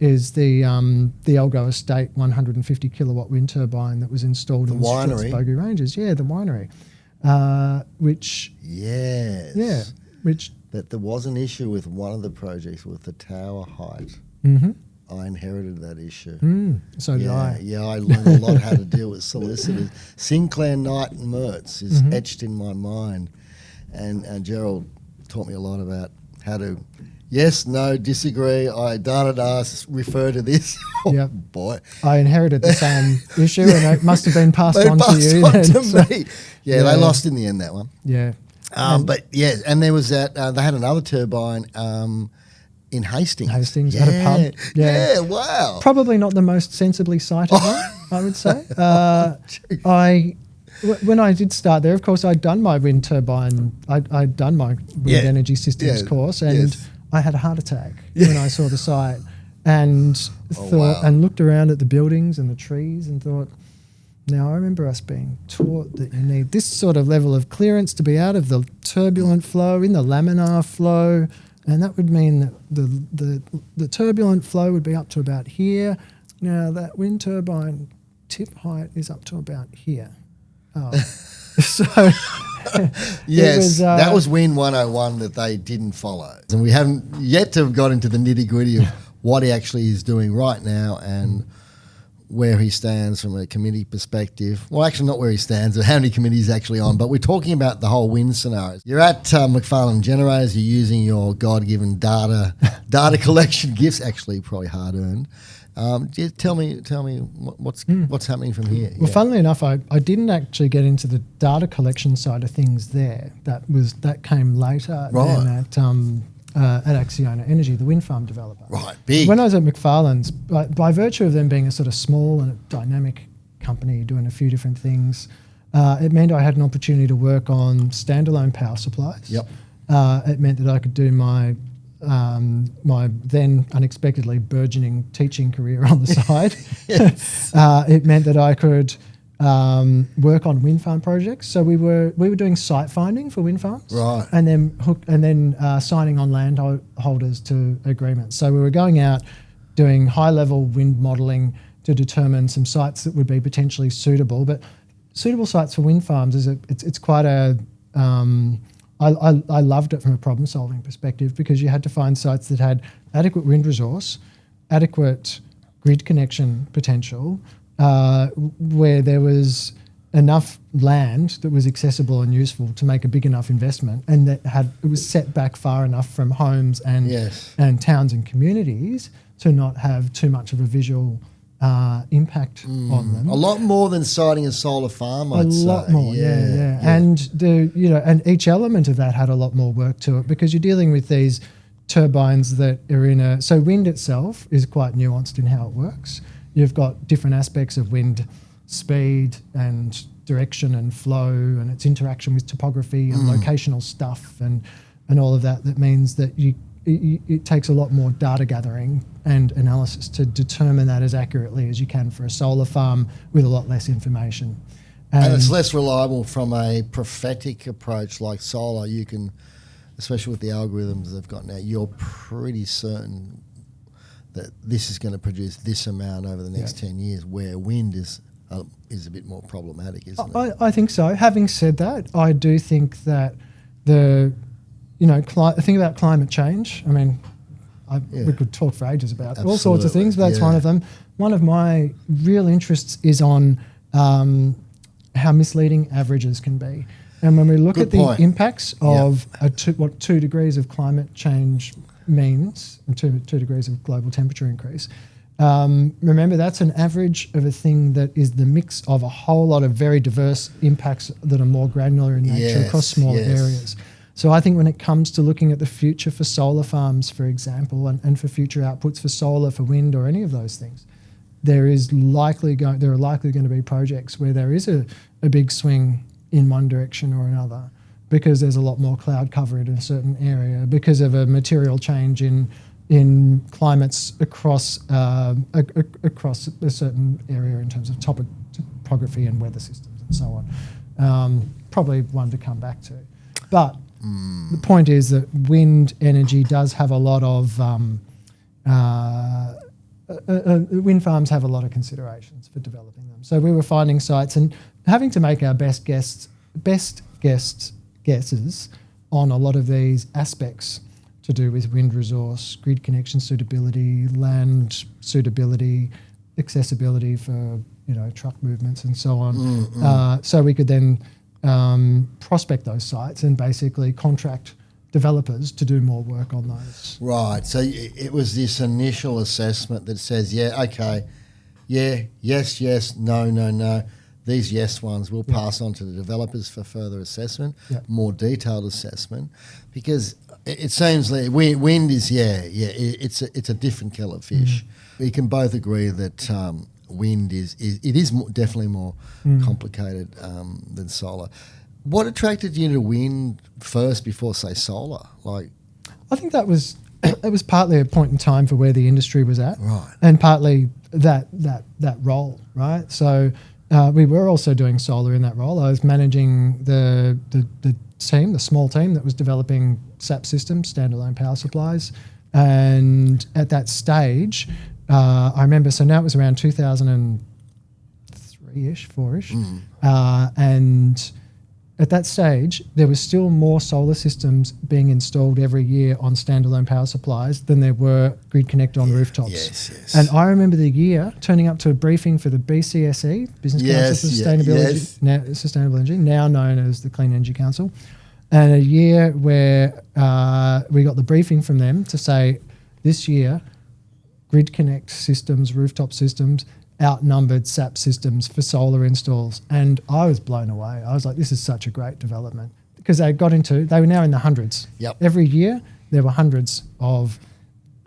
is the Elgo Estate 150 kilowatt wind turbine that was installed in the Strathbogie Ranges. Yeah, the winery. Which that there was an issue with one of the projects with the tower height. Mm-hmm. I inherited that issue. So did I. Yeah, I learned a lot how to deal with solicitors. Sinclair, Knight and Mertz is etched in my mind. And Gerald taught me a lot about how to, yes, no, disagree, I refer to this. Yep. Boy. I inherited the same issue and it must have been passed on to you. Me. Yeah, they lost in the end, that one. Yeah. And there was that, they had another turbine in Hastings. At a pub. Yeah, wow. Probably not the most sensibly sited one, I would say. When I did start there, of course, I'd done my wind turbine, I'd done my wind energy systems course, and I had a heart attack when I saw the site and and looked around at the buildings and the trees and thought, now I remember us being taught that you need this sort of level of clearance to be out of the turbulent flow in the laminar flow. And that would mean that the turbulent flow would be up to about here. Now that wind turbine tip height is up to about here. Oh. So yes, that was Wind 101 that they didn't follow. And we haven't yet to have got into the nitty-gritty of what he actually is doing right now and where he stands from a committee perspective. Well, actually not where he stands, but how many committees he's actually on. But we're talking about the whole wind scenarios. You're at McFarlane Generators. You're using your God-given data collection gifts, actually probably hard-earned. Just tell me what's happening from here. Well, funnily enough, I didn't actually get into the data collection side of things there. That came later than at Acciona Energy, the wind farm developer. Right, big. When I was at McFarlane's, by virtue of them being a sort of small and a dynamic company doing a few different things, it meant I had an opportunity to work on standalone power supplies. Yep. It meant that I could do my then unexpectedly burgeoning teaching career on the side. It meant that I could work on wind farm projects. So we were doing site finding for wind farms, right, and then signing on landholders to agreements. So we were going out doing high level wind modelling to determine some sites that would be potentially suitable. But suitable sites for wind farms it's quite a I loved it from a problem-solving perspective because you had to find sites that had adequate wind resource, adequate grid connection potential, where there was enough land that was accessible and useful to make a big enough investment, and that it was set back far enough from homes and towns and communities to not have too much of a visual impact on them. A lot more than siting a solar farm, I'd say. A lot more, yeah. And each element of that had a lot more work to it because you're dealing with these turbines that are so wind itself is quite nuanced in how it works. You've got different aspects of wind speed and direction and flow and its interaction with topography and locational stuff and all of that. That means that it takes a lot more data gathering and analysis to determine that as accurately as you can for a solar farm with a lot less information. And it's less reliable from a prophetic approach like solar. You can, especially with the algorithms they've got now, you're pretty certain that this is going to produce this amount over the next 10 years, where wind is a bit more problematic, isn't it? I think so. Having said that, I do think that think about climate change. I mean, we could talk for ages about all sorts of things, but that's one of them. One of my real interests is on how misleading averages can be. And when we look at the impacts of 2 degrees of climate change means, and 2 degrees of global temperature increase, remember that's an average of a thing that is the mix of a whole lot of very diverse impacts that are more granular in nature across smaller areas. So I think when it comes to looking at the future for solar farms, for example, and for future outputs for solar, for wind, or any of those things, there are likely going to be projects where there is a big swing in one direction or another because there's a lot more cloud cover in a certain area, because of a material change in climates across a certain area in terms of topography and weather systems and so on. Probably one to come back to. But the point is that wind energy does have a lot of wind farms have a lot of considerations for developing them. So we were finding sites and having to make our best guesses on a lot of these aspects to do with wind resource, grid connection suitability, land suitability, accessibility for truck movements and so on. So we could then prospect those sites and basically contract developers to do more work on those. Right. So it was this initial assessment that says, yes, no. These yes ones we'll pass on to the developers for further assessment, more detailed assessment, because it seems like wind is it's a different kettle of fish. We can both agree that wind is definitely more complicated than solar. What attracted you to wind first before, say, solar? I think it was partly a point in time for where the industry was at, right, and partly that role, right? So we were also doing solar in that role. I was managing the team, the small team that was developing SAP systems, standalone power supplies, and at that stage, I remember. So now it was around 2003-ish, 4-ish, and at that stage, there was still more solar systems being installed every year on standalone power supplies than there were grid connected on rooftops. Yes. And I remember the year turning up to a briefing for the BCSE, Business Council for Sustainable Energy, now known as the Clean Energy Council, and a year where we got the briefing from them to say, this year, grid connect systems, rooftop systems, outnumbered SAP systems for solar installs. And I was blown away. I was like, this is such a great development, because they were now in the hundreds. Yep. Every year there were hundreds of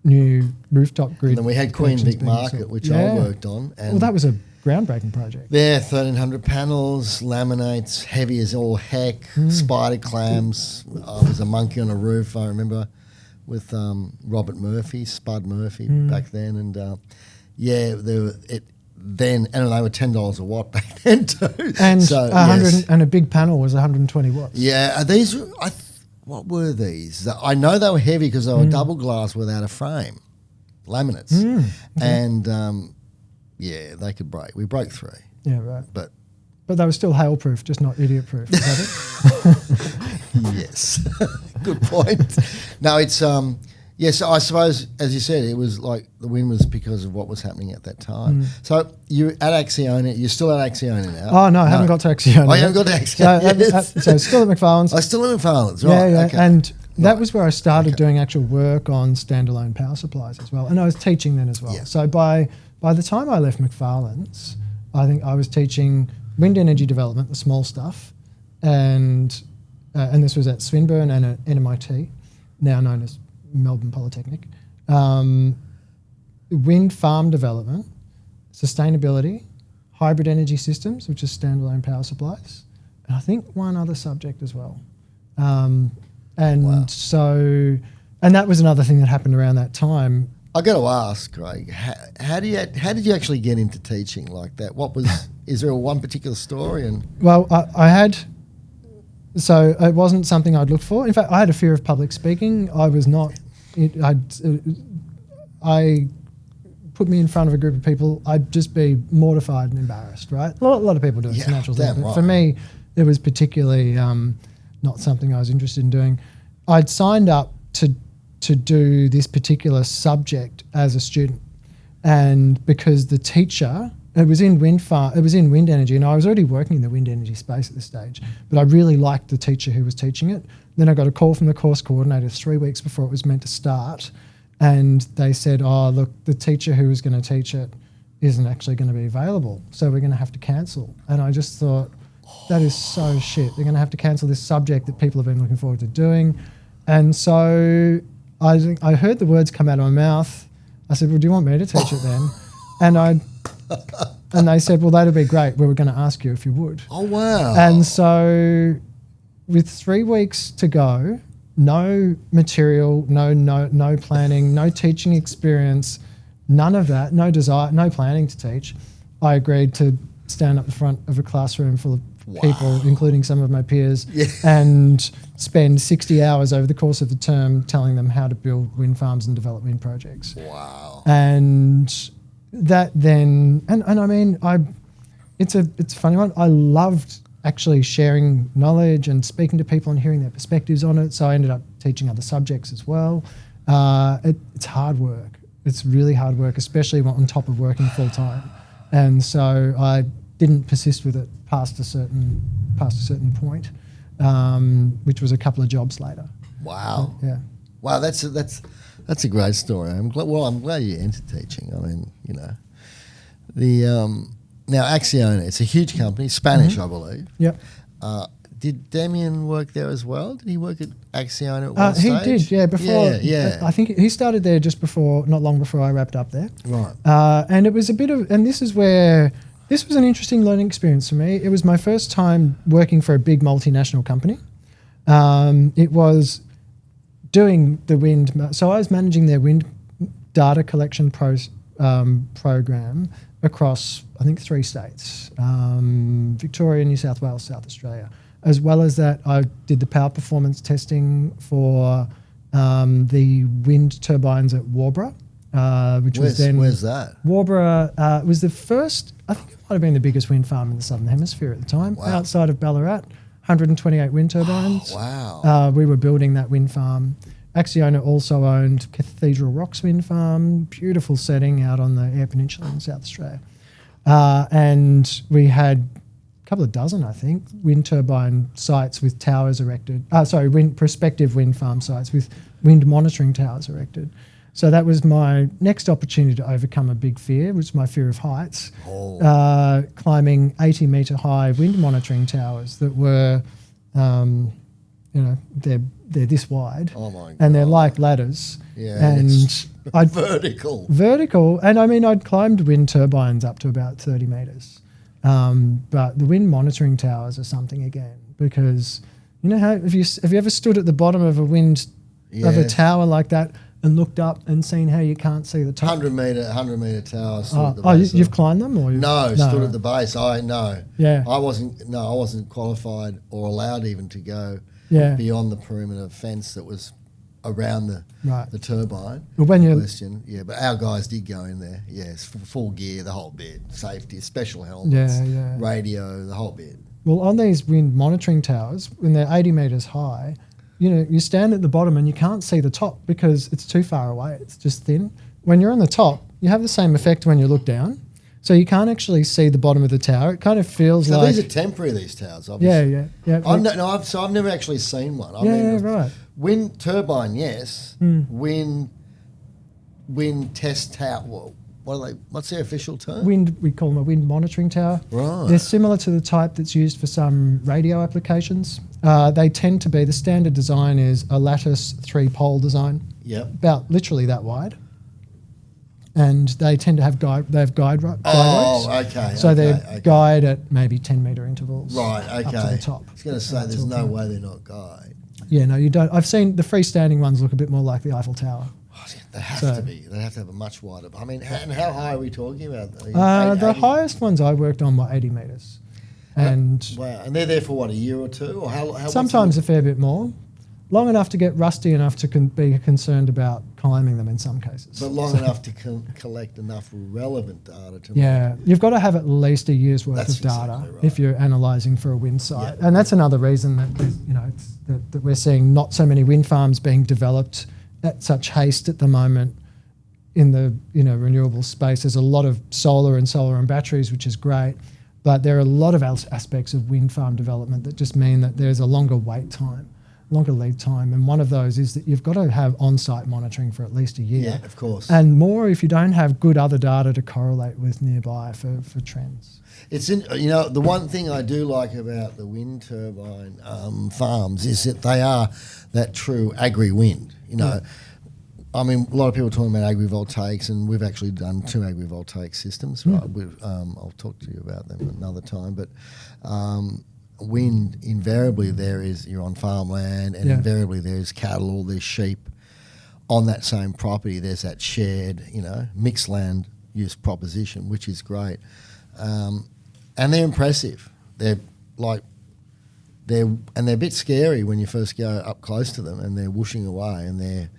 new rooftop grid. And then we had Queen connections Vic being Market, installed. which I worked on. And well, that was a groundbreaking project. there, 1,300 panels, laminates, heavy as all heck, spider clams. I was a monkey on a roof, I remember, with Robert Murphy, Spud Murphy back then. And and they were $10 a watt back then too. And so, 100 and a big panel was 120 watts. Yeah, are these, what were these? I know they were heavy because they were double glass without a frame, laminates. Okay. And they could break. We broke 3. Yeah, right. But they were still hail-proof, just not idiot-proof. Is that it? yes, good point. No, it's yes. I suppose, as you said, it was like the win was because of what was happening at that time. So you're at Acciona. You're still at Acciona now. Oh no, I haven't got to Acciona. Oh, you haven't got to Acciona. So still at McFarlane's. Still at McFarlane's. Right. Yeah. Okay. And that was where I started doing actual work on standalone power supplies as well, and I was teaching then as well. Yeah. So by the time I left McFarlane's, I think I was teaching wind energy development, the small stuff, and this was at Swinburne and at NMIT, now known as Melbourne Polytechnic. Wind farm development, sustainability, hybrid energy systems, which is standalone power supplies, and I think one other subject as well. And that was another thing that happened around that time. I got to ask, Craig, how did you actually get into teaching like that? Is there one particular story? And well, I had. So it wasn't something I'd looked for. In fact, I had a fear of public speaking. I was not. I put me in front of a group of people, I'd just be mortified and embarrassed. Right? A lot of people do it. It's a natural thing. But for me, it was particularly not something I was interested in doing. I'd signed up to do this particular subject as a student, and because the teacher, it was in wind energy, and I was already working in the wind energy space at this stage, but I really liked the teacher who was teaching it. Then I got a call from the course coordinator 3 weeks before it was meant to start, and they said, oh look, the teacher who was going to teach it isn't actually going to be available, so we're going to have to cancel. And I just thought, that is so shit. They're going to have to cancel this subject that people have been looking forward to doing. And so I heard the words come out of my mouth. I said, well, do you want me to teach it then? And they said, well, that'd be great. We were going to ask you if you would. Oh, wow. And so with 3 weeks to go, no material, no planning, no teaching experience, none of that, no desire, no planning to teach, I agreed to stand up the front of a classroom full of people, including some of my peers, and spend 60 hours over the course of the term telling them how to build wind farms and develop wind projects. Wow. And that then, and I mean, it's a funny one. I loved actually sharing knowledge and speaking to people and hearing their perspectives on it. So I ended up teaching other subjects as well. It's hard work. It's really hard work, especially on top of working full time. And so I didn't persist with it past a certain point, which was a couple of jobs later. Wow. Yeah. Wow, that's a great story. I'm glad you entered teaching. I mean, you know, now Acciona, it's a huge company, Spanish, I believe. Yep. Did Damien work there as well? Did he work at Acciona at one stage? He did, yeah. Before, yeah. I think he started there not long before I wrapped up there. Right. And it was this was an interesting learning experience for me. It was my first time working for a big multinational company. It was doing the wind, so I was managing their wind data collection program across, I think, 3 states, Victoria, New South Wales, South Australia. As well as that, I did the power performance testing for the wind turbines at Warborough, where's that? Warborough was the first, I think it might have been the biggest wind farm in the Southern Hemisphere at the time, outside of Ballarat, 128 wind turbines. Wow. We were building that wind farm. Acciona also owned Cathedral Rocks Wind Farm, beautiful setting out on the Eyre Peninsula in South Australia. And we had a couple of dozen, I think, wind turbine sites with towers erected. Prospective wind farm sites with wind monitoring towers erected. So that was my next opportunity to overcome a big fear, which is my fear of heights. Climbing 80-metre high wind monitoring towers that were, they're this wide. Oh my God. And they're like ladders. Yeah. And vertical. And I mean, I'd climbed wind turbines up to about 30 metres. But the wind monitoring towers are something again, because you know how have you ever stood at the bottom of of a tower like that and looked up and seen how you can't see the top? 100 metre tower. You've climbed them, or no, stood at the base. Yeah. I wasn't qualified or allowed even to go beyond the perimeter fence that was around the turbine. Well, when you but our guys did go in there. Yes, full gear, the whole bit, safety, special helmets, radio, the whole bit. Well, on these wind monitoring towers, when they're 80 metres high, you stand at the bottom and you can't see the top because it's too far away. It's just thin. When you're on the top, you have the same effect when you look down. So you can't actually see the bottom of the tower. It kind of feels like... So these are temporary, these towers, obviously. Yeah. I've never actually seen one. Right. Wind turbine, yes. Wind test tower. What's their official term? We call them a wind monitoring tower. Right. They're similar to the type that's used for some radio applications. They tend to be, the standard design is a lattice 3-pole design. Yep. About literally that wide. And they tend to have guide ropes. Okay. So they guide at maybe 10-metre intervals. Right, okay. Up to the top. I was going to say, there's no way they're not guide. Yeah, no, you don't. I've seen the freestanding ones look a bit more like the Eiffel Tower. Oh, they have to be. They have to have a much wider... I mean, how high are we talking about? The highest ones I worked on were 80 metres. And wow. And they're there for, a year or two? Or how sometimes a fair bit more. Long enough to get rusty enough to be concerned about climbing them in some cases. But long enough to collect enough relevant data to... Yeah, you've got to have at least a year's worth of data exactly right. If you're analysing for a wind site. And that's another reason that that we're seeing not so many wind farms being developed at such haste at the moment in the renewable space. There's a lot of solar and batteries, which is great, but there are a lot of aspects of wind farm development that just mean that there's a longer lead time, and one of those is that you've got to have on-site monitoring for at least a year. Yeah, of course. And more if you don't have good other data to correlate with nearby for trends. It's the one thing I do like about the wind turbine farms is that they are that true agri-wind. I mean, a lot of people are talking about agrivoltaics, and we've actually done 2 agrivoltaic systems. Right? I'll talk to you about them another time, but. Wind, invariably you're on farmland, and invariably there's cattle or there's sheep on that same property. There's that shared, mixed land use proposition, which is great. And they're impressive. They're a bit scary when you first go up close to them, and they're whooshing away, and they're,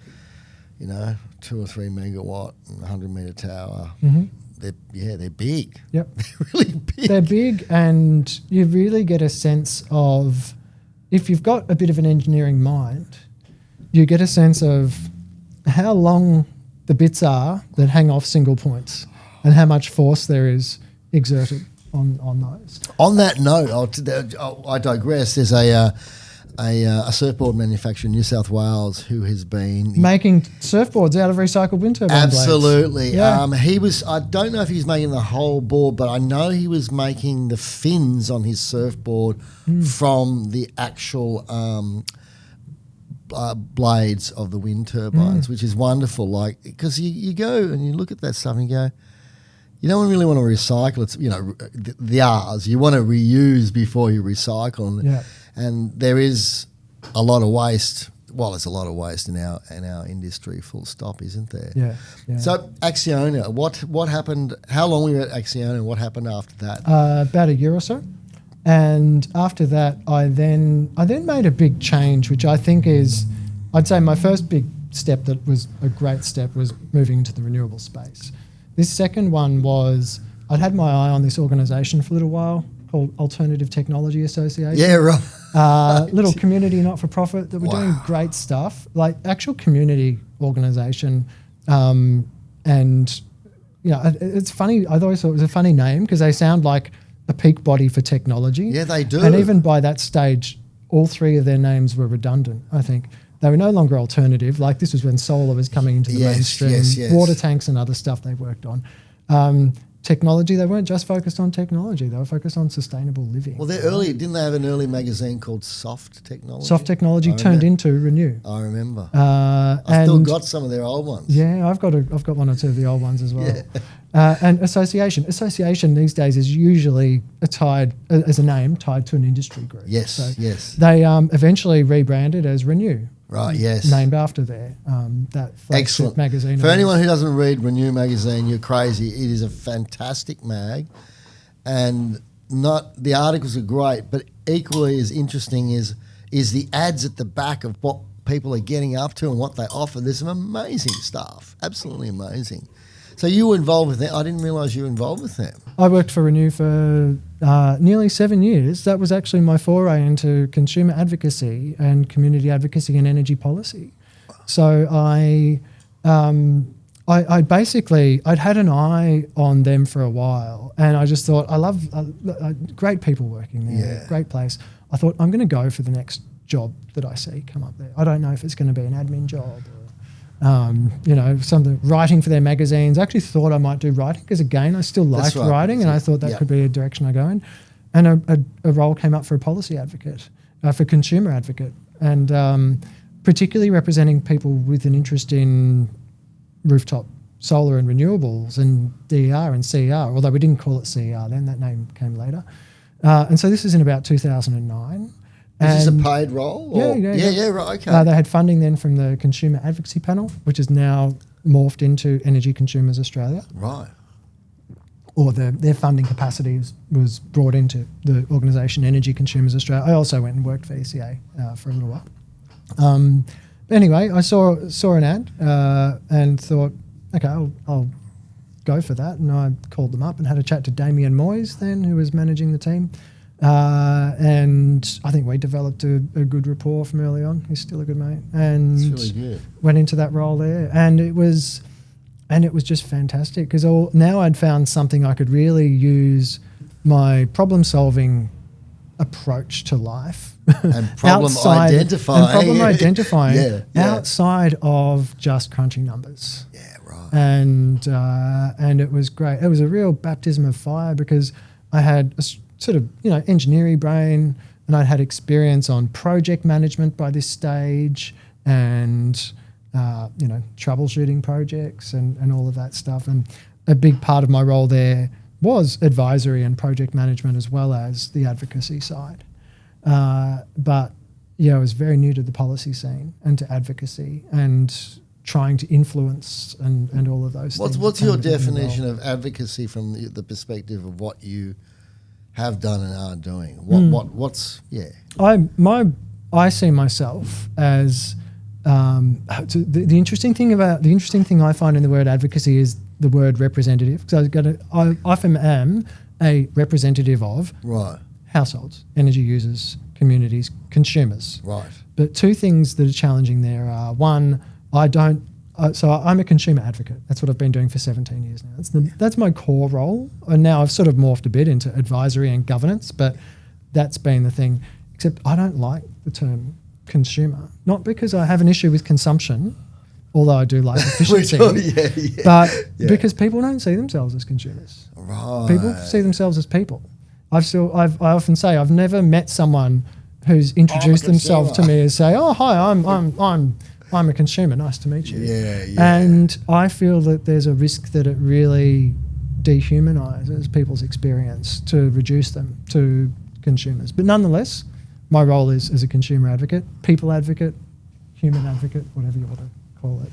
2 or 3 megawatt and 100 metre tower. Mm-hmm. They're big. Yep. They're really big. They're big, and you really get a sense of, if you've got a bit of an engineering mind, you get a sense of how long the bits are that hang off single points and how much force there is exerted on those. On that note, I digress. There's a surfboard manufacturer in New South Wales who has been making surfboards out of recycled wind turbine absolutely blades. Yeah. He was, I don't know if he's making the whole board, but I know he was making the fins on his surfboard from the actual blades of the wind turbines, which is wonderful. Like, because you go and you look at that stuff and you go, you don't really want to recycle. It's the R's. You want to reuse before you recycle. Yeah. And there is a lot of waste. Well, there's a lot of waste in our industry, full stop, isn't there? Yeah. So Acciona, what happened? How long were you at Acciona, and what happened after that? About a year or so. And after that, I then made a big change, which I think is, I'd say my first big step that was a great step was moving into the renewable space. This second one was, I'd had my eye on this organisation for a little while called Alternative Technology Association. Yeah, right. Little community not-for-profit that were doing great stuff, like actual community organisation. And, it's funny. I always thought it was a funny name because they sound like a peak body for technology. Yeah, they do. And even by that stage, all 3 of their names were redundant, I think. They were no longer alternative. Like this was when solar was coming into the mainstream. Yes. Water tanks and other stuff they worked on. Technology, they weren't just focused on technology. They were focused on sustainable living. Well, didn't they have an early magazine called Soft Technology? Soft Technology turned into Renew. I remember. I still got some of their old ones. Yeah, I've got one or two of the old ones as well. Yeah. And association. Association these days is usually tied as a name tied to an industry group. Yes, so yes. They eventually rebranded as Renew. Right, yes. Named after that flagship magazine. For anyone who doesn't read Renew magazine, you're crazy. It is a fantastic mag, and the articles are great, but equally as interesting is the ads at the back of what people are getting up to and what they offer. There's some amazing stuff, absolutely amazing. So you were involved with them. I didn't realise you were involved with them. I worked for Renew for nearly 7 years. That was actually my foray into consumer advocacy and community advocacy and energy policy. So I'd had an eye on them for a while, and I just thought, I love great people working there, great place. I thought, I'm going to go for the next job that I see come up there. I don't know if it's going to be an admin job or something, writing for their magazines. I actually thought I might do writing because, again, I still liked writing, and I thought that could be a direction I go in. And a role came up for a policy advocate, for consumer advocate, and particularly representing people with an interest in rooftop solar and renewables and DER and CER, although we didn't call it CER then, that name came later. And so this is in about 2009. Is this a paid role? Yeah, right, okay. They had funding then from the Consumer Advocacy Panel, which is now morphed into Energy Consumers Australia. Right. Or their funding capacity was brought into the organisation Energy Consumers Australia. I also went and worked for ECA for a little while. But anyway, I saw an ad and thought, okay, I'll go for that. And I called them up and had a chat to Damien Moyes then, who was managing the team. And I think we developed a good rapport from early on. He's still a good mate, and really good. Went into that role there, and it was just fantastic because now I'd found something I could really use my problem-solving approach to life and problem identifying outside of just crunching numbers. Yeah, right. And it was great. It was a real baptism of fire because I had a sort of engineering brain, and I'd had experience on project management by this stage, and troubleshooting projects and all of that stuff. And a big part of my role there was advisory and project management as well as the advocacy side. But I was very new to the policy scene and to advocacy and trying to influence and all of those things. What's your definition of advocacy from the perspective of what you have done and are doing? I see myself as the interesting thing I find in the word advocacy is the word representative, because I often am a representative of households, energy users, communities, consumers. Right. But two things that are challenging there are, one, I'm a consumer advocate. That's what I've been doing for 17 years now. That's my core role. And now I've sort of morphed a bit into advisory and governance, but that's been the thing. Except I don't like the term consumer. Not because I have an issue with consumption, although I do like efficiency, but because people don't see themselves as consumers. Right. People see themselves as people. I often say I've never met someone who's introduced themselves to me as say, "Oh, hi, I'm a consumer. Nice to meet you." Yeah. And I feel that there's a risk that it really dehumanizes people's experience to reduce them to consumers. But nonetheless, my role is as a consumer advocate, people advocate, human advocate, whatever you want to call it.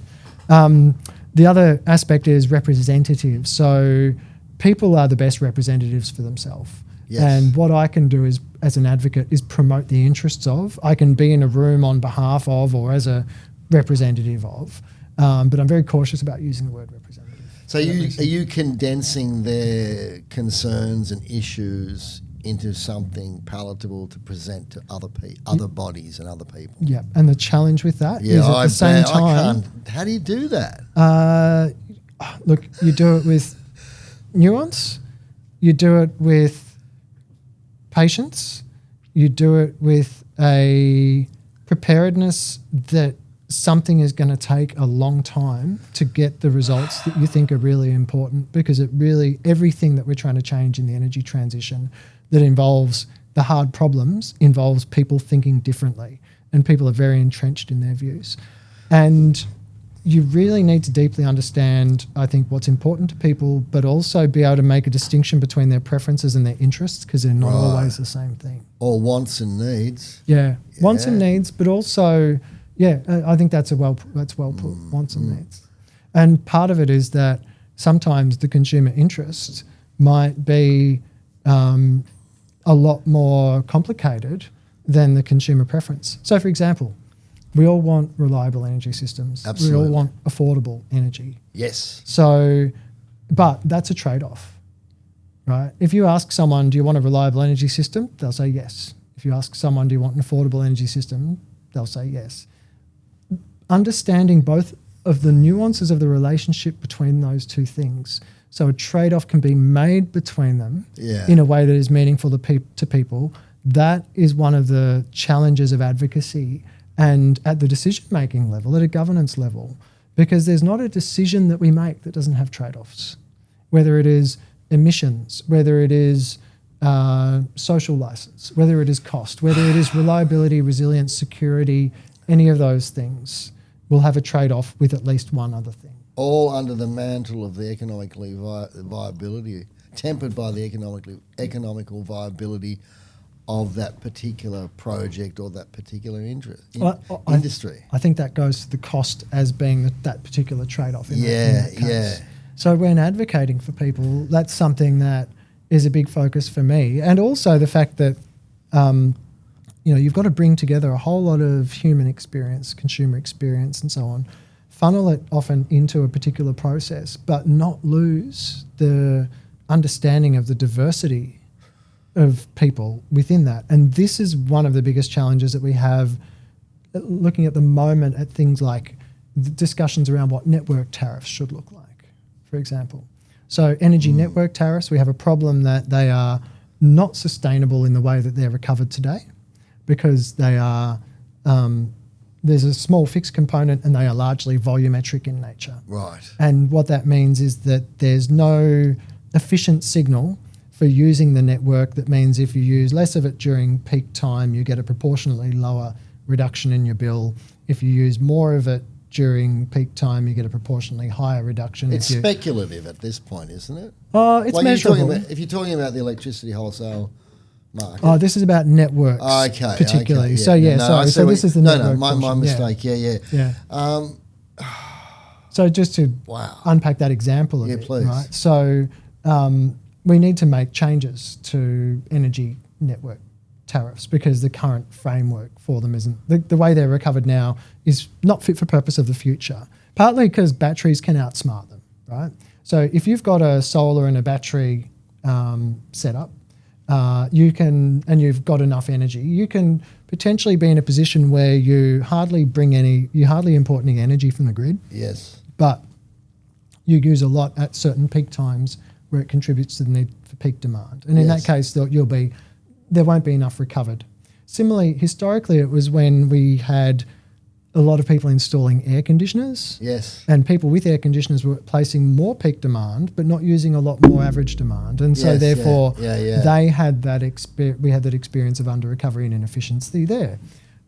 The other aspect is representative. So people are the best representatives for themselves. Yes. And what I can do is, as an advocate, is promote the interests of. I can be in a room on behalf of or as a representative of, but I'm very cautious about using the word representative. So are you condensing their concerns and issues into something palatable to present to other bodies and other people? Yeah, and the challenge with that is at the same time... How do you do that? Look, you do it with nuance, you do it with patience, you do it with a preparedness that something is going to take a long time to get the results that you think are really important, because it really, everything that we're trying to change in the energy transition that involves the hard problems involves people thinking differently, and people are very entrenched in their views. And you really need to deeply understand, I think, what's important to people, but also be able to make a distinction between their preferences and their interests, because they're not always the same thing. Or wants and needs. Yeah, wants and needs, but also, I think that's well put, wants and needs. And part of it is that sometimes the consumer interest might be a lot more complicated than the consumer preference. So, for example, we all want reliable energy systems. Absolutely. We all want affordable energy. Yes. So, but that's a trade-off, right? If you ask someone, do you want a reliable energy system? They'll say yes. If you ask someone, do you want an affordable energy system? They'll say yes. Understanding both of the nuances of the relationship between those two things, so a trade-off can be made between them in a way that is meaningful to people, that is one of the challenges of advocacy and at the decision-making level, at a governance level, because there's not a decision that we make that doesn't have trade-offs, whether it is emissions, whether it is social license, whether it is cost, whether it is reliability, resilience, security, any of those things will have a trade-off with at least one other thing. All under the mantle of the economically viability, tempered by the economical viability of that particular project or that particular industry. I think that goes to the cost as being that particular trade-off in that case. So when advocating for people, that's something that is a big focus for me. And also the fact that you've got to bring together a whole lot of human experience, consumer experience and so on, funnel it often into a particular process, but not lose the understanding of the diversity of people within that. And this is one of the biggest challenges that we have looking at the moment at things like the discussions around what network tariffs should look like, for example. So energy network tariffs, we have a problem that they are not sustainable in the way that they're recovered today, because they are there's a small fixed component and they are largely volumetric in nature. Right. And what that means is that there's no efficient signal for using the network. That means if you use less of it during peak time, you get a proportionately lower reduction in your bill. If you use more of it during peak time, you get a proportionally higher reduction. It's speculative at this point, isn't it? It's like measurable. If you're talking about the electricity wholesale market. Oh, this is about networks, particularly. Okay, So this is the network. My mistake. Yeah. So just to unpack that example a bit, please. Right? So we need to make changes to energy network tariffs because the current framework for them isn't the way they're recovered now is not fit for purpose of the future. Partly because batteries can outsmart them, right? So if you've got a solar and a battery setup, you can, and you've got enough energy, you can potentially be in a position where you hardly import any energy from the grid. Yes. But you use a lot at certain peak times where it contributes to the need for peak demand. And in that case, there won't be enough recovered. Similarly, historically, it was when we had a lot of people installing air conditioners. Yes. And people with air conditioners were placing more peak demand, but not using a lot more average demand. And so therefore, they had we had that experience of under recovery and inefficiency there.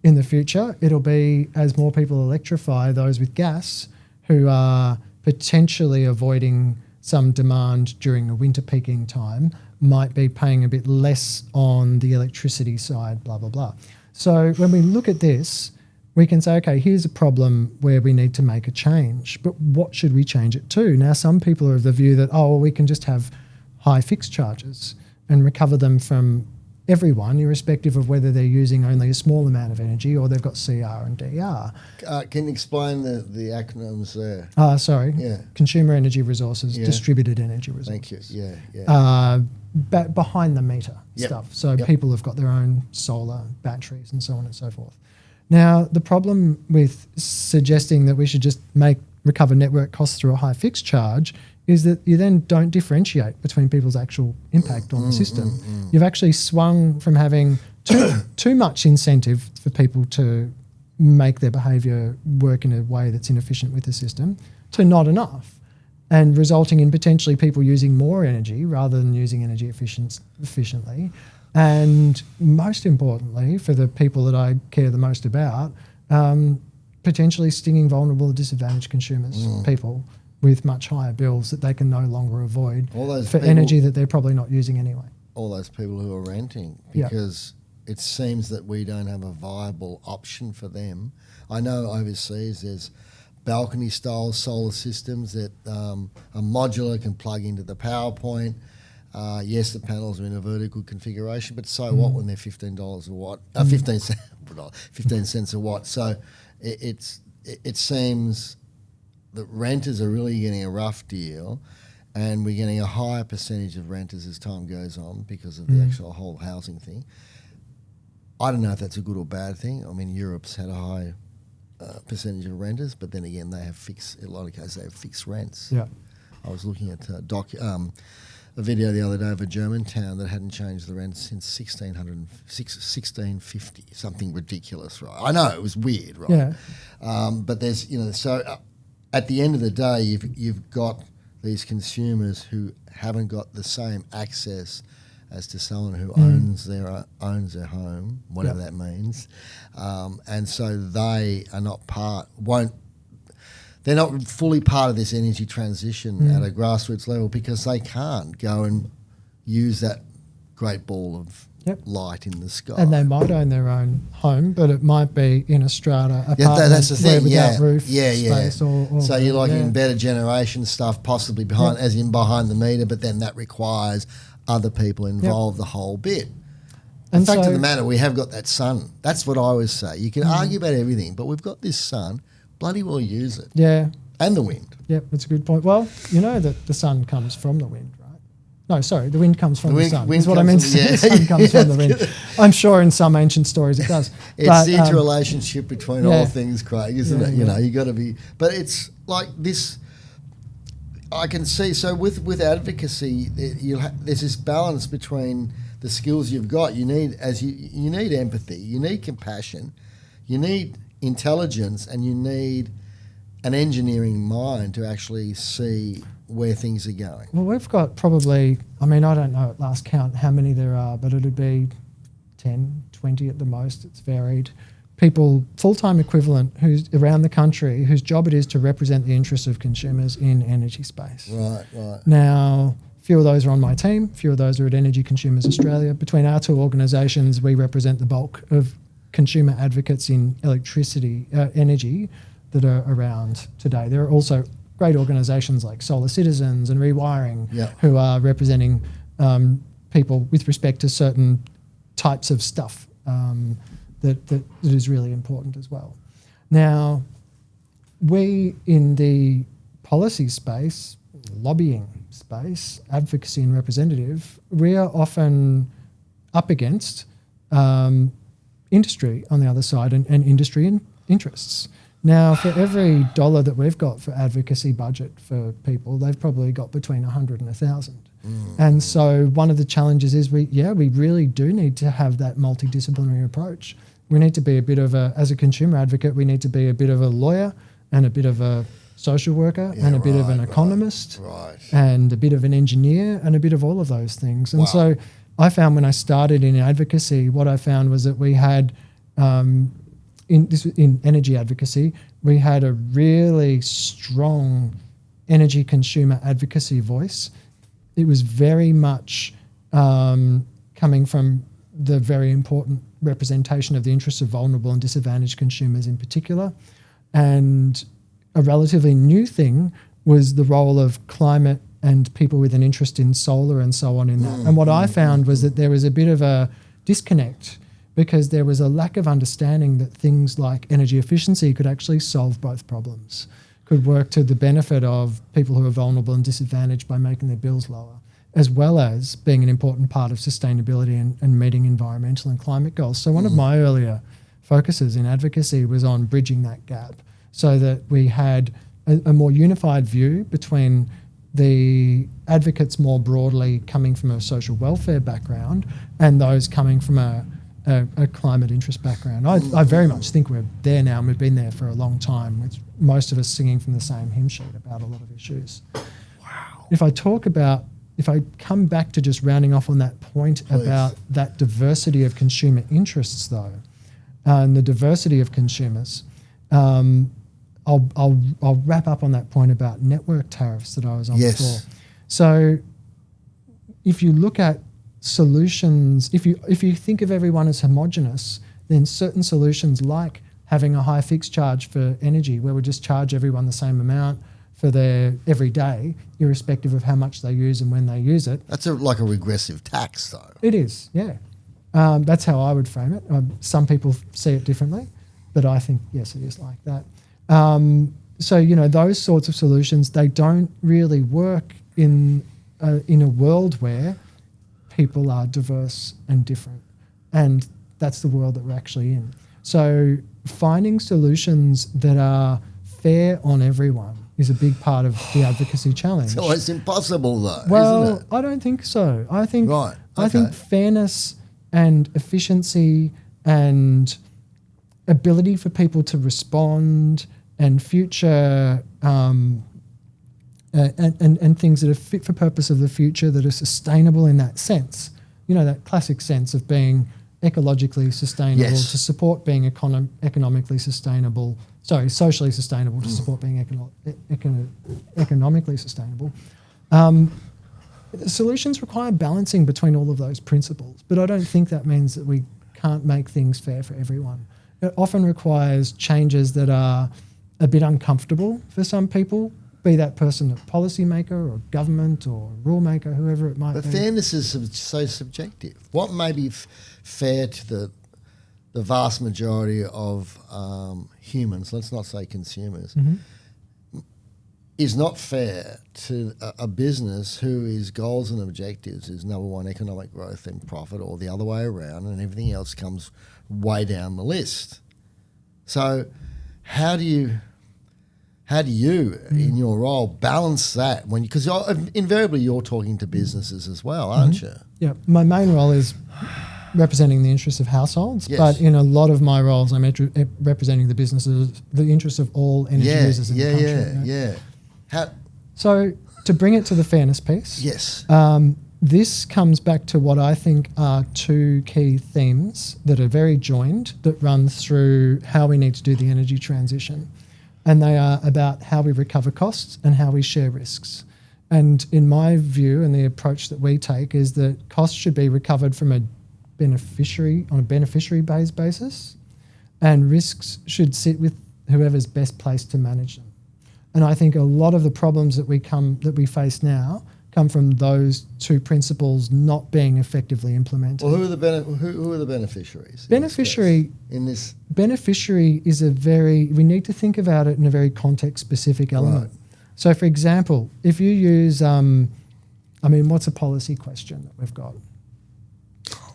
In the future, it'll be as more people electrify, those with gas who are potentially avoiding some demand during a winter peaking time might be paying a bit less on the electricity side, blah, blah, blah. So when we look at this, we can say, okay, here's a problem where we need to make a change, but what should we change it to? Now, some people are of the view that, we can just have high fixed charges and recover them from everyone, irrespective of whether they're using only a small amount of energy or they've got CR and DR. Can you explain the acronyms there? Sorry. Yeah. Consumer energy resources, distributed energy resources. Thank you. Yeah. Behind the meter stuff. So people have got their own solar batteries and so on and so forth. Now, the problem with suggesting that we should just recover network costs through a high fixed charge is that you then don't differentiate between people's actual impact on the system. You've actually swung from having too much incentive for people to make their behaviour work in a way that's inefficient with the system, to not enough, and resulting in potentially people using more energy rather than using energy efficiently. And most importantly, for the people that I care the most about, potentially stinging vulnerable and disadvantaged consumers, people with much higher bills that they can no longer avoid for energy that they're probably not using anyway. All those people who are renting, because it seems that we don't have a viable option for them. I know overseas there's balcony-style solar systems that are modular, can plug into the power point. Yes, the panels are in a vertical configuration, but so what when they're $15 a watt, 15 cents a watt. So it seems that renters are really getting a rough deal, and we're getting a higher percentage of renters as time goes on because of the actual whole housing thing. I don't know if that's a good or bad thing. I mean, Europe's had a high percentage of renters, but then again, they have in a lot of cases, they have fixed rents. Yeah. I was looking at a video the other day of a German town that hadn't changed the rent since 1650, something ridiculous, right? I know, it was weird, right? Yeah. But there's, so at the end of the day, you've got these consumers who haven't got the same access as to someone who owns their home, whatever that means, and so they are not they're not fully part of this energy transition at a grassroots level because they can't go and use that great ball of light in the sky. And they might own their own home, but it might be in a strata apartment that's the thing. without roof space. Or so you're like in better generation stuff, possibly behind the meter, but then that requires other people involved the whole bit. The fact of the matter, we have got that sun. That's what I always say. You can argue about everything, but we've got this sun. Bloody well use it. Yeah. And the wind. Yep, that's a good point. Well, you know that the sun comes from the wind, right? No, sorry, the wind comes from the sun. That's what I meant to say. The sun comes from the wind. I'm sure in some ancient stories it does. It's the interrelationship between all things, Craig, isn't it? You know, you got to be... But it's like this... I can see... So with advocacy, there's this balance between the skills you've got. You need empathy, you need compassion, you need intelligence, and you need an engineering mind to actually see where things are going. Well, we've got probably, I mean, I don't know at last count how many there are, but it'd be 10, 20 at the most. It's varied. People, full-time equivalent, who's around the country, whose job it is to represent the interests of consumers in energy space. Right. Now, few of those are on my team. Few of those are at Energy Consumers Australia. Between our two organisations, we represent the bulk of consumer advocates in electricity, energy that are around today. There are also great organisations like Solar Citizens and Rewiring who are representing people with respect to certain types of stuff that is really important as well. Now, we in the policy space, lobbying space, advocacy and representative, we are often up against industry on the other side and industry interests. Now, for every dollar that we've got for advocacy budget for people, they've probably got between 100 and 1,000. And so one of the challenges is we really do need to have that multidisciplinary approach. We need to be a bit of as a consumer advocate, we need to be a bit of a lawyer and a bit of a social worker and a bit of an economist and a bit of an engineer and a bit of all of those things. And so I found when I started in advocacy, what I found was that we had, in energy advocacy, we had a really strong energy consumer advocacy voice. It was very much coming from the very important representation of the interests of vulnerable and disadvantaged consumers in particular. And a relatively new thing was the role of climate and people with an interest in solar and so on in that. And what I found was that there was a bit of a disconnect because there was a lack of understanding that things like energy efficiency could actually solve both problems, could work to the benefit of people who are vulnerable and disadvantaged by making their bills lower, as well as being an important part of sustainability and meeting environmental and climate goals. So one of my earlier focuses in advocacy was on bridging that gap so that we had a more unified view between the advocates more broadly coming from a social welfare background and those coming from a a climate interest background. I very much think we're there now, and we've been there for a long time, with most of us singing from the same hymn sheet about a lot of issues. Wow. If I come back to just rounding off on that point about that diversity of consumer interests, though, and the diversity of consumers, I'll wrap up on that point about network tariffs that I was on before. So if you look at solutions, if you think of everyone as homogenous, then certain solutions like having a high fixed charge for energy, where we just charge everyone the same amount for their every day, irrespective of how much they use and when they use it. That's like a regressive tax, though. It is, yeah. That's how I would frame it. Some people see it differently, but I think, yes, it is like that. So, those sorts of solutions, they don't really work in a world where people are diverse and different. And that's the world that we're actually in. So finding solutions that are fair on everyone is a big part of the advocacy challenge. So it's impossible, though, well, isn't it? I don't think so. I think Right. I think fairness and efficiency and ability for people to respond and future and things that are fit for purpose of the future, that are sustainable in that sense. That classic sense of being ecologically sustainable to support being economically sustainable. Sorry, socially sustainable to support being economically sustainable. Solutions require balancing between all of those principles, but I don't think that means that we can't make things fair for everyone. It often requires changes that are a bit uncomfortable for some people, be that person a policymaker or government or rule maker, whoever it might be. But fairness is so subjective. What may be fair to the vast majority of humans, let's not say consumers, is not fair to a business whose goals and objectives is number one, economic growth and profit, or the other way around, and everything else comes way down the list. So how do you, in your role, balance that because invariably you're talking to businesses as well, aren't you? Yeah, my main role is representing the interests of households, but in a lot of my roles, I'm representing the businesses, the interests of all energy users in the country. So to bring it to the fairness piece, this comes back to what I think are two key themes that are very joined, that run through how we need to do the energy transition. And they are about how we recover costs and how we share risks. And in my view, and the approach that we take, is that costs should be recovered from a beneficiary-based basis, and risks should sit with whoever's best placed to manage them. And I think a lot of the problems that we face now come from those two principles not being effectively implemented. Well, who are the beneficiaries? Beneficiary is we need to think about it in a very context-specific element. Right. So, for example, if you use, what's a policy question that we've got?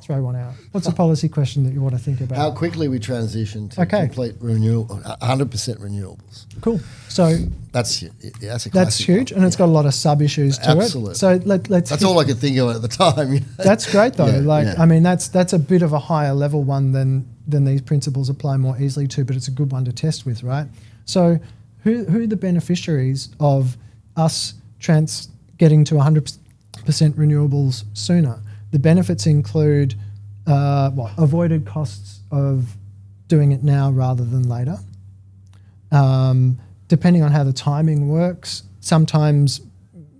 Throw one out. What's a policy question that you want to think about? How quickly we transition to complete 100% renewables. Cool. So that's a classic. That's huge, and it's got a lot of sub-issues to Absolutely. it. So let's. That's all I could think of at the time. That's great, though. That's a bit of a higher level one than these principles apply more easily to, but it's a good one to test with, right? So who are the beneficiaries of us getting to 100% renewables sooner? The benefits include avoided costs of doing it now rather than later. Depending on how the timing works, sometimes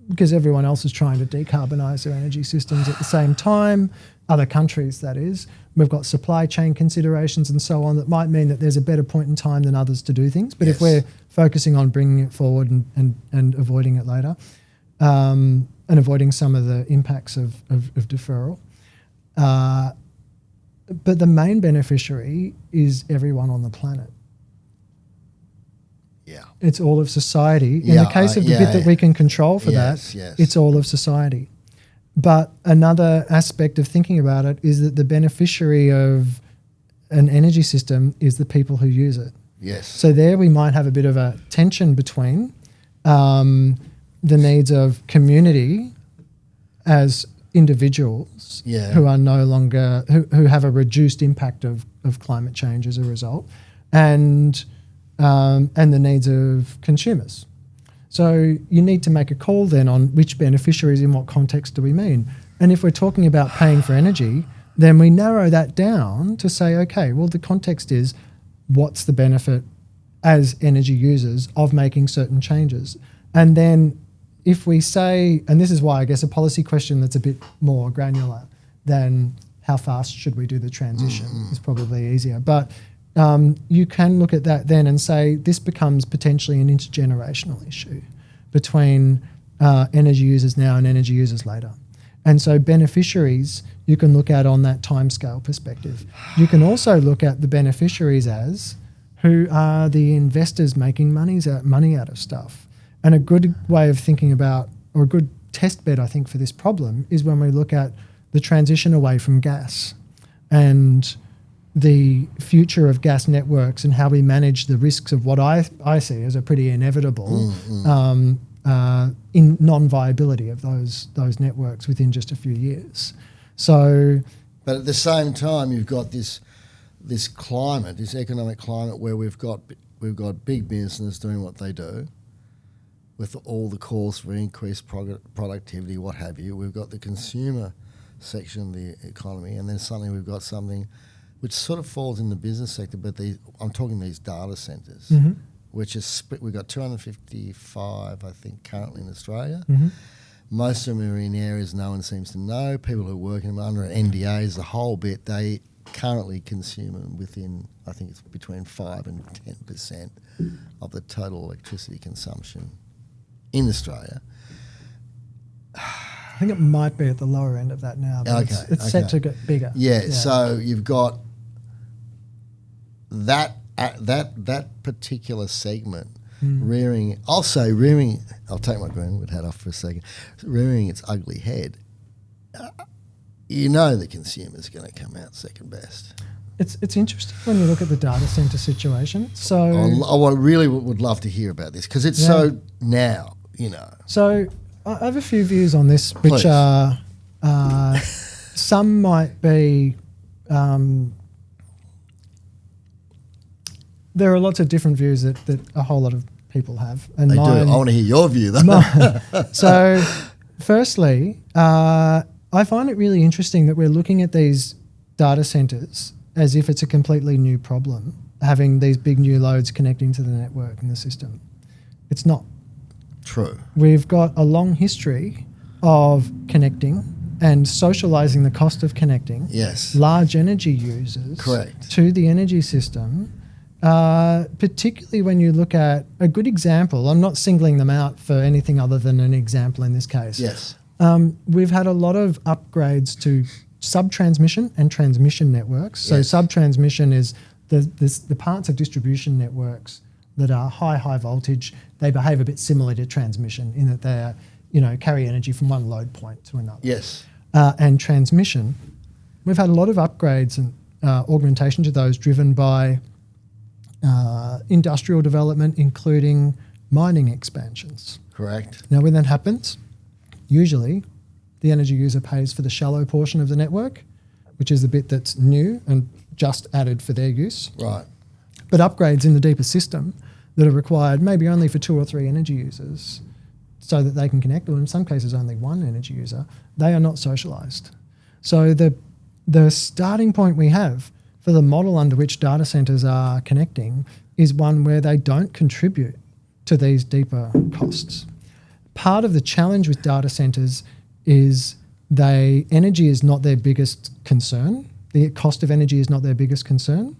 because everyone else is trying to decarbonise their energy systems at the same time, other countries that is, we've got supply chain considerations and so on that might mean that there's a better point in time than others to do things. But if we're focusing on bringing it forward and avoiding it later, and avoiding some of the impacts of deferral. But the main beneficiary is everyone on the planet. Yeah. It's all of society. In the case of the bit that we can control for it's all of society. But another aspect of thinking about it is that the beneficiary of an energy system is the people who use it. Yes. So there we might have a bit of a tension between the needs of community as individuals Yeah. who are no longer who have a reduced impact of climate change as a result, and the needs of consumers. So you need to make a call then on which beneficiaries in what context do we mean. And if we're talking about paying for energy, then we narrow that down to say, okay, well, the context is what's the benefit as energy users of making certain changes. And then if we say, and this is why I guess a policy question that's a bit more granular than how fast should we do the transition is probably easier. But you can look at that then and say this becomes potentially an intergenerational issue between energy users now and energy users later. And so beneficiaries you can look at on that timescale perspective. You can also look at the beneficiaries as who are the investors making money out of stuff. And a good way of thinking about, or a good test bed I think for this problem, is when we look at the transition away from gas and the future of gas networks and how we manage the risks of what I see as a pretty inevitable in non-viability of those networks within just a few years. So, but at the same time, you've got this climate, this economic climate, where we've got big business doing what they do, with all the calls for increased productivity, what have you. We've got the consumer section of the economy, and then suddenly we've got something which sort of falls in the business sector, but I'm talking these data centres, which is split. We've got 255, I think, currently in Australia. Most of them are in areas no one seems to know. People who are working under NDAs, the whole bit, they currently consume them within, I think it's between 5 and 10% of the total electricity consumption in Australia. I think it might be at the lower end of that now, but it's set to get bigger. Yeah, so you've got that particular segment rearing. I'll take my Greenwood hat off for a second. Rearing its ugly head. You know the consumer's going to come out second best. It's interesting when you look at the data center situation. So I really would love to hear about this because it's so now, you know. So I have a few views on this, which are some might be. There are lots of different views that a whole lot of people have, and they do. I want to hear your view, though. So, firstly, I find it really interesting that we're looking at these data centers as if it's a completely new problem, having these big new loads connecting to the network and the system. It's not. True. We've got a long history of connecting and socialising the cost of connecting large energy users to the energy system, particularly when you look at a good example. I'm not singling them out for anything other than an example in this case. Yes. We've had a lot of upgrades to sub-transmission and transmission networks. So sub-transmission is the parts of distribution networks that are high voltage. They behave a bit similar to transmission in that they carry energy from one load point to another. Yes. And transmission, we've had a lot of upgrades and augmentation to those driven by industrial development, including mining expansions. Correct. Now, when that happens, usually the energy user pays for the shallow portion of the network, which is the bit that's new and just added for their use. Right. But upgrades in the deeper system that are required maybe only for 2 or 3 energy users so that they can connect, or in some cases only one energy user, they are not socialised. So the starting point we have for the model under which data centres are connecting is one where they don't contribute to these deeper costs. Part of the challenge with data centres is energy is not their biggest concern. The cost of energy is not their biggest concern.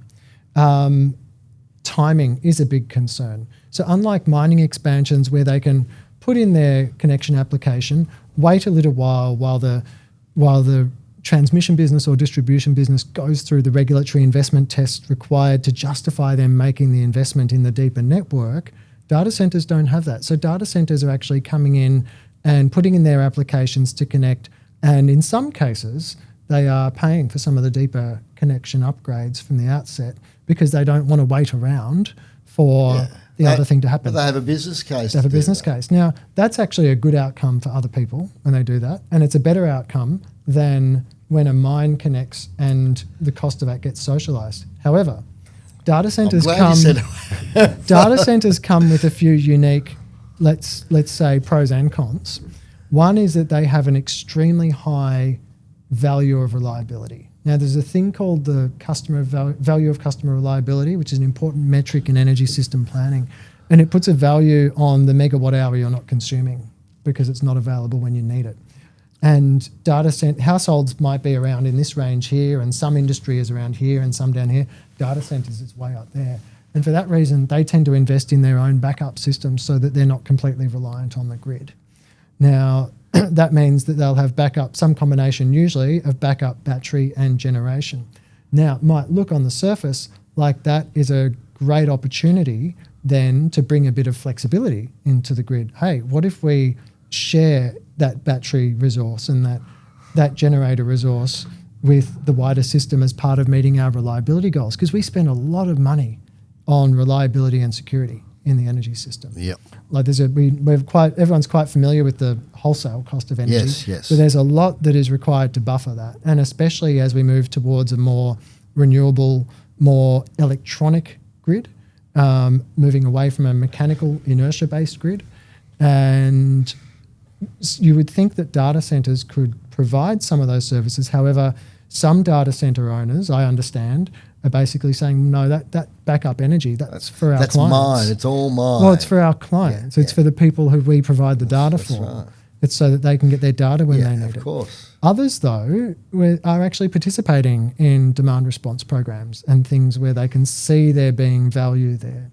Timing is a big concern. So unlike mining expansions where they can put in their connection application, wait a little while the transmission business or distribution business goes through the regulatory investment tests required to justify them making the investment in the deeper network, data centers don't have that. So data centers are actually coming in and putting in their applications to connect, and in some cases they are paying for some of the deeper connection upgrades from the outset because they don't want to wait around for the other thing to happen. But they have a business case. They have a business case. Now, that's actually a good outcome for other people when they do that, and it's a better outcome than when a mine connects and the cost of that gets socialised. However, data centres come with a few unique, let's say, pros and cons. One is that they have an extremely high value of reliability. Now, there's a thing called the customer value of customer reliability, which is an important metric in energy system planning, and it puts a value on the megawatt hour you're not consuming because it's not available when you need it. And households might be around in this range here, and some industry is around here and some down here. Data centres is way up there. And for that reason, they tend to invest in their own backup systems so that they're not completely reliant on the grid. Now, that means that they'll have backup, some combination usually of backup, battery and generation. Now, it might look on the surface like that is a great opportunity then to bring a bit of flexibility into the grid. Hey, what if we share that battery resource and that generator resource with the wider system as part of meeting our reliability goals? Because we spend a lot of money on reliability and security in the energy system. Yep. Like everyone's quite familiar with the wholesale cost of energy. Yes. So there's a lot that is required to buffer that. And especially as we move towards a more renewable, more electronic grid, moving away from a mechanical inertia-based grid. And you would think that data centres could provide some of those services. However, some data centre owners, I understand, are basically saying, no, that backup energy, that's for our clients. That's mine. It's all mine. Well, it's for our clients. It's for the people who we provide the data for. Right. It's so that they can get their data when they need it. Of course. Others, though, are actually participating in demand response programs and things where they can see there being value there.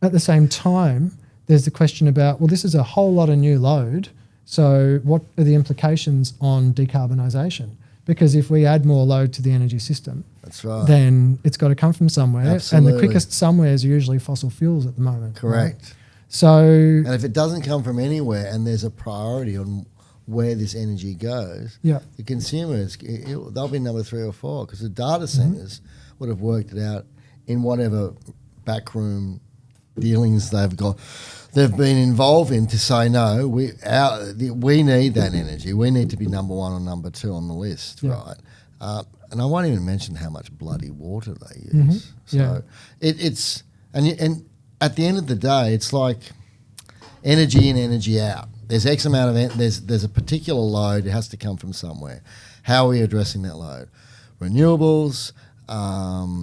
At the same time, there's the question about, well, this is a whole lot of new load, so what are the implications on decarbonisation? Because if we add more load to the energy system, that's right, then it's got to come from somewhere. Absolutely. And the quickest somewheres are usually fossil fuels at the moment. Correct. Right? So, and if it doesn't come from anywhere and there's a priority on where this energy goes, the consumers, they'll be number 3 or 4 because the data centres would have worked it out in whatever backroom dealings they've been involved in to say, no, we need that energy. We need to be number 1 or number 2 on the list, right? And I won't even mention how much bloody water they use. So it's and at the end of the day, it's like energy in, energy out. There's X amount of there's a particular load. It has to come from somewhere. How are we addressing that load? Renewables.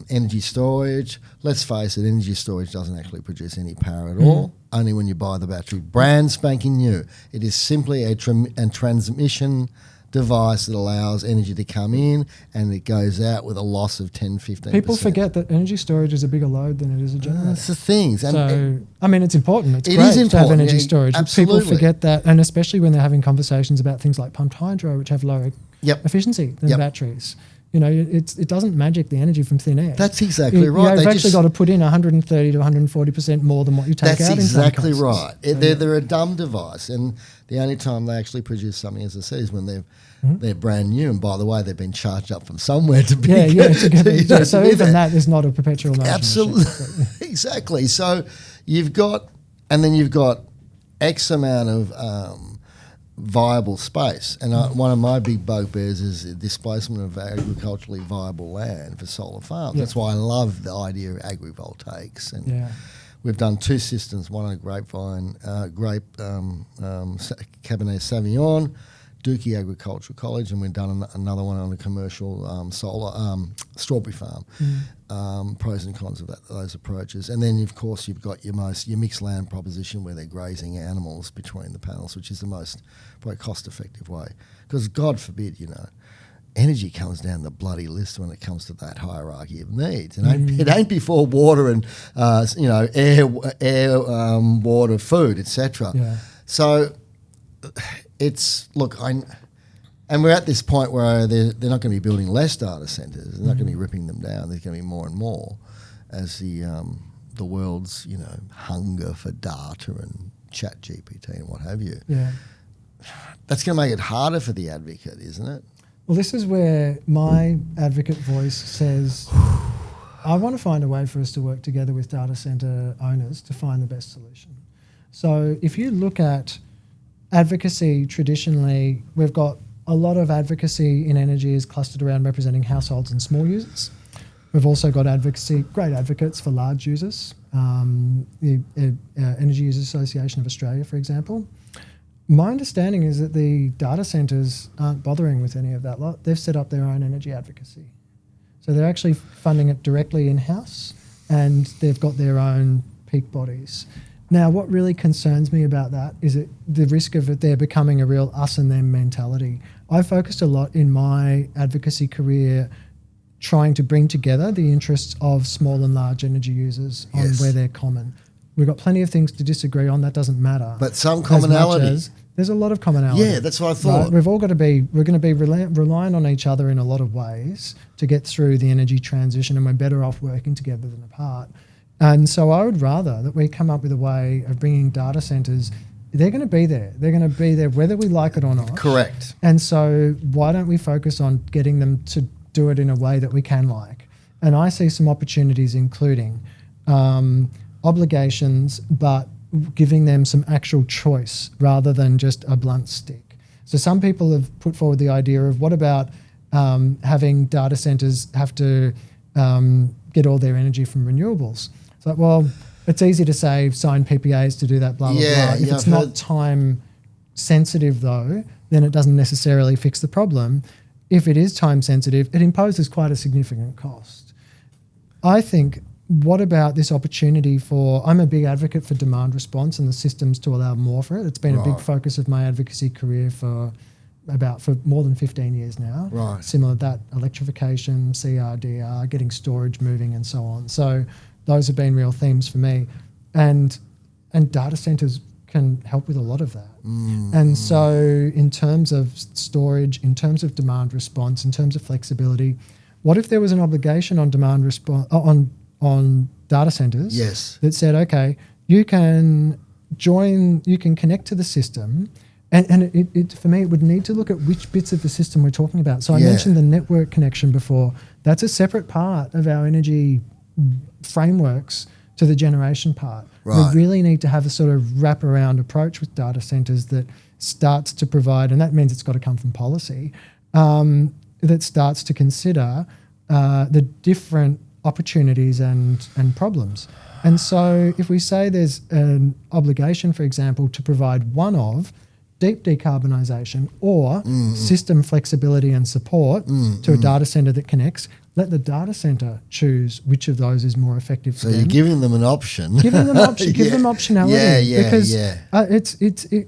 Energy storage. Let's face it, energy storage doesn't actually produce any power at all, only when you buy the battery. Brand spanking new. It is simply a transmission device that allows energy to come in and it goes out with a loss of 10-15%. People forget that energy storage is a bigger load than it is a generator. That's the thing. So, I mean, it's important. It's great important to have energy storage. Absolutely. People forget that, and especially when they're having conversations about things like pumped hydro, which have lower efficiency than batteries. You know, it doesn't magic the energy from thin air. That's exactly right. You've actually got to put in 130 to 140% more than what you take out. That's exactly right. They're a dumb device, and the only time they actually produce something, as I said, is when they're brand new. And by the way, they've been charged up from somewhere to be. So even that is not a perpetual motion. Absolutely, exactly. So you've got X amount of viable space, and one of my big bugbears is the displacement of agriculturally viable land for solar farms. That's why I love the idea of agrivoltaics, and we've done 2 systems, one on a grapevine, Cabernet Sauvignon, Dookie Agricultural College, and we've done another one on a commercial solar strawberry farm. Pros and cons of those approaches, and then of course you've got your mixed land proposition where they're grazing animals between the panels, which is the most probably cost-effective way. Because God forbid, energy comes down the bloody list when it comes to that hierarchy of needs. It ain't before water and air, water, food, etc. So it's and we're at this point where they're not going to be building less data centres. They're not going to be ripping them down. There's going to be more and more as the world's hunger for data and chat GPT and what have you. That's going to make it harder for the advocate, isn't it? Well, this is where my advocate voice says, I want to find a way for us to work together with data center owners to find the best solution. So if you look at advocacy, traditionally, we've got a lot of advocacy in energy is clustered around representing households and small users. We've also got advocacy, great advocates for large users, the Energy Users Association of Australia, for example. My understanding is that the data centres aren't bothering with any of that lot. They've set up their own energy advocacy. So they're actually funding it directly in-house, and they've got their own peak bodies. Now, what really concerns me about that is the risk of it there becoming a real us and them mentality. I focused a lot in my advocacy career trying to bring together the interests of small and large energy users on where they're common. We've got plenty of things to disagree on. That doesn't matter. But some commonality. There's a lot of commonality. Yeah, that's what I thought. Right? We're going to be relying on each other in a lot of ways to get through the energy transition, and we're better off working together than apart. And so I would rather that we come up with a way of bringing data centres. They're going to be there. They're going to be there whether we like it or not. Correct. And so why don't we focus on getting them to do it in a way that we can like? And I see some opportunities, including obligations, but giving them some actual choice rather than just a blunt stick. So some people have put forward the idea of what about having data centres have to get all their energy from renewables. It's like, well, it's easy to say sign PPAs to do that, blah, blah, blah. If it's not time sensitive though, then it doesn't necessarily fix the problem. If it is time sensitive, it imposes quite a significant cost. I think, what about this opportunity for, I'm a big advocate for demand response and the systems to allow more for it. It's been a big focus of my advocacy career for more than 15 years now. Right. Similar to that, electrification, CRDR, getting storage moving and so on. So those have been real themes for me. And data centers can help with a lot of that. And so in terms of storage, in terms of demand response, in terms of flexibility, what if there was an obligation on demand response, on data centers that said, okay, you can connect to the system, and it for me, it would need to look at which bits of the system we're talking about. So I mentioned the network connection before. That's a separate part of our energy frameworks to the generation part. Right. We really need to have a sort of wraparound approach with data centers that starts to provide, and that means it's got to come from policy, that starts to consider the different opportunities and problems. And so if we say there's an obligation, for example, to provide one of deep decarbonisation or system flexibility and support to a data centre that connects, let the data centre choose which of those is more effective for So them. you're giving them an option. Give them optionality. Because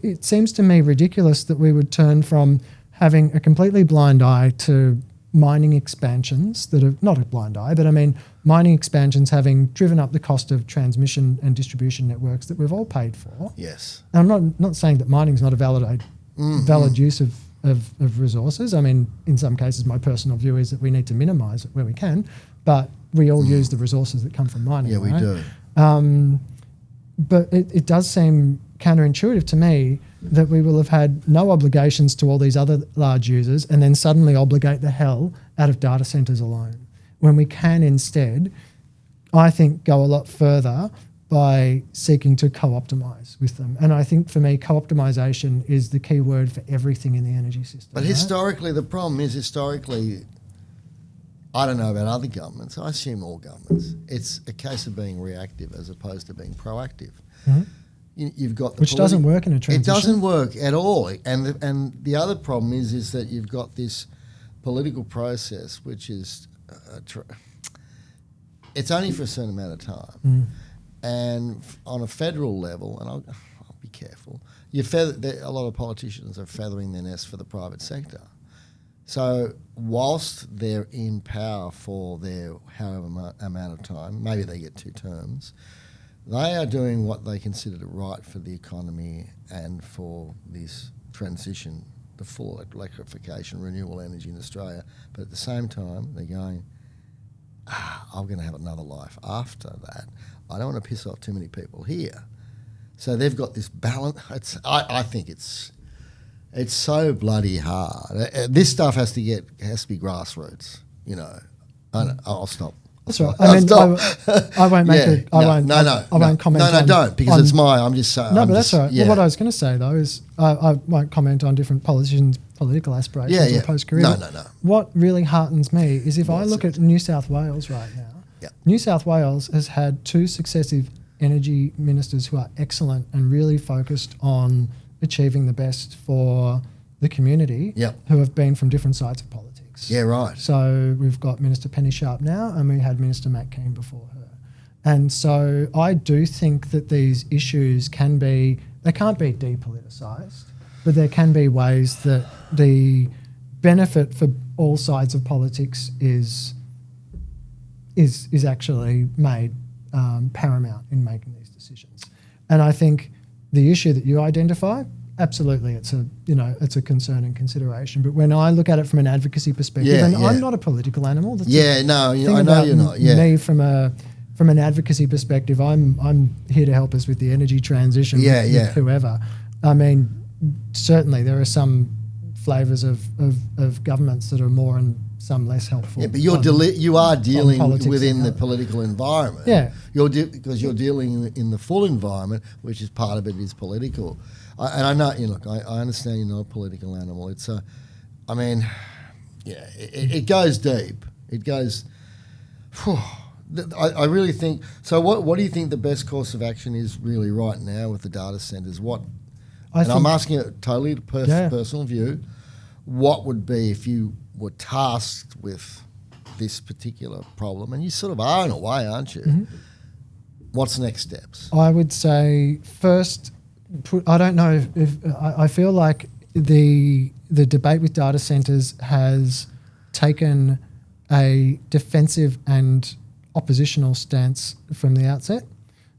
it seems to me ridiculous that we would turn from having a completely blind eye to mining expansions that are not a blind eye, but I mean mining expansions having driven up the cost of transmission and distribution networks that we've all paid for. Yes. And I'm not saying that mining is not a valid use of resources. I mean, in some cases, my personal view is that we need to minimise it where we can, but we all use the resources that come from mining. Yeah, right? we do. But it does seem counterintuitive to me that we will have had no obligations to all these other large users and then suddenly obligate the hell out of data centres alone, when we can instead, I think, go a lot further by seeking to co-optimise with them. And I think for me, co-optimisation is the key word for everything in the energy system. But historically, the problem is I don't know about other governments, I assume all governments, it's a case of being reactive as opposed to being proactive. Mm-hmm. You've got which doesn't work in a transition. It doesn't work at all. And the other problem is that you've got this political process which is it's only for a certain amount of time. And on a federal level, and I'll be careful, a lot of politicians are feathering their nest for the private sector. So whilst they're in power for their however amount of time, maybe they get 2 terms, they are doing what they consider right for the economy and for this transition, the full electrification, renewable energy in Australia. But at the same time, they're going, I'm going to have another life after that. I don't want to piss off too many people here. So they've got this balance. I think it's so bloody hard. This stuff has to be grassroots, you know. I'll stop. That's right. I mean, I won't make it. I won't comment. No, don't, because it's I'm just saying. No, but that's right. Yeah. Well, what I was going to say though is I won't comment on different politicians' political aspirations or post-career. No. What really heartens me is if I look at New South Wales right now. New South Wales has had 2 successive energy ministers who are excellent and really focused on achieving the best for the community. Who have been from different sides of politics. Yeah, right. So we've got Minister Penny Sharp now, and we had Minister Matt Keane before her. And so I do think that these issues can't be depoliticised, but there can be ways that the benefit for all sides of politics is actually made paramount in making these decisions. And I think the issue that you identify, absolutely, it's a concern and consideration. But when I look at it from an advocacy perspective, I'm not a political animal. I know you're not. Yeah. Me from an advocacy perspective, I'm here to help us with the energy transition. With whoever. I mean, certainly there are some flavours of governments that are more and some less helpful. Yeah, but you are dealing within the political environment. Yeah, because you're dealing in the full environment, which is part of it is political. I know, I understand you're not a political animal. It goes deep. It goes. I really think. So, what do you think the best course of action is really right now with the data centres? I'm asking it totally to personal view. What would be if you were tasked with this particular problem, and you sort of are in a way, aren't you? Mm-hmm. What's next steps? I would say first. I don't know if I feel like the debate with data centres has taken a defensive and oppositional stance from the outset.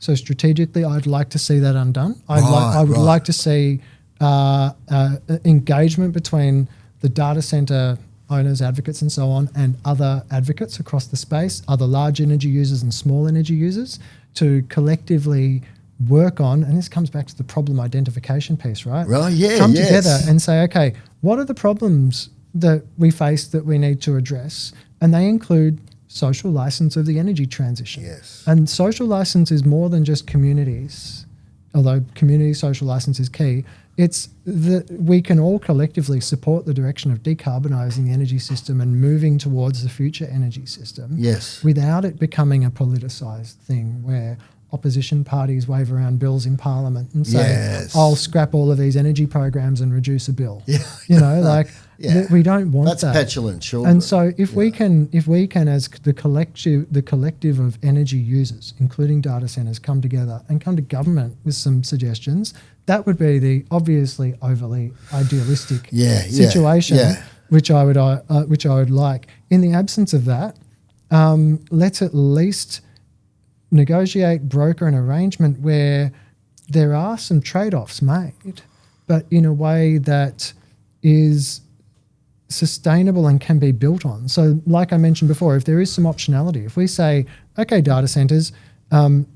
So strategically, I'd like to see that undone. I would like to see engagement between the data centre owners, advocates and so on, and other advocates across the space, other large energy users and small energy users, to collectively work on, and this comes back to the problem identification piece, right? Right, yeah, Come together and say, okay, what are the problems that we face that we need to address? And they include social license of the energy transition. Yes. And social license is more than just communities, although community social license is key. It's that we can all collectively support the direction of decarbonising the energy system and moving towards the future energy system. Yes. Without it becoming a politicised thing where opposition parties wave around bills in Parliament and say, I'll scrap all of these energy programs and reduce a bill. Yeah. We don't want that. That's petulant, sure. And so if we can as the collective of energy users, including data centres, come together and come to government with some suggestions, that would be the obviously overly idealistic situation, which I would like. In the absence of that, let's at least negotiate, broker an arrangement where there are some trade-offs made, but in a way that is sustainable and can be built on. So like I mentioned before, if there is some optionality, if we say, okay, data centres,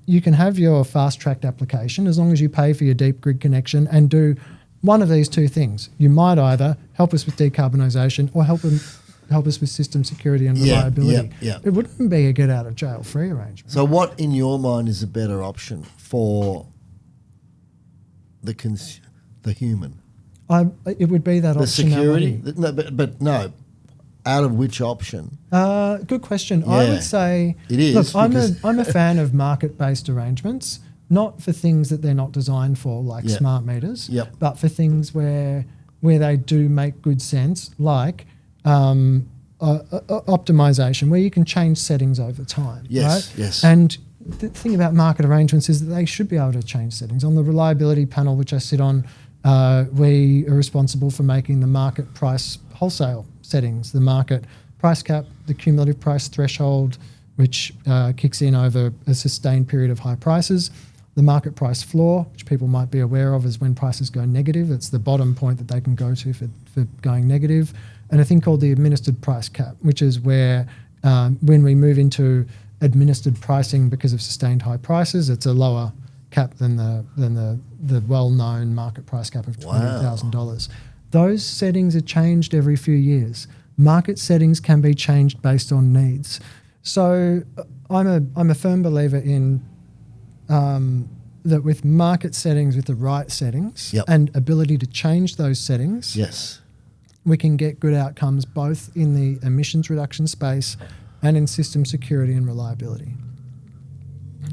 you can have your fast-tracked application as long as you pay for your deep grid connection and do one of these 2 things. You might either help us with decarbonisation or help us with system security and reliability. It wouldn't be a get-out-of-jail-free arrangement. So what, in your mind, is a better option for the human? It would be that the optionality. Security? No, but no. Out of which option? Good question. I would say... It is. Look, I'm a fan of market-based arrangements, not for things that they're not designed for, like smart meters, but for things where they do make good sense, like... optimization, where you can change settings over time. Yes, right? yes. And the thing about market arrangements is that they should be able to change settings. On the reliability panel, which I sit on, we are responsible for making the market price wholesale settings, the market price cap, the cumulative price threshold, which kicks in over a sustained period of high prices, the market price floor, which people might be aware of, is when prices go negative. It's the bottom point that they can go to for going negative. And a thing called the administered price cap, which is where when we move into administered pricing because of sustained high prices, it's a lower cap than the well-known market price cap of $20,000. Those settings are changed every few years. Market settings can be changed based on needs. So I'm a firm believer in that with market settings, with the right settings and ability to change those settings, Yes. we can get good outcomes both in the emissions reduction space and in system security and reliability.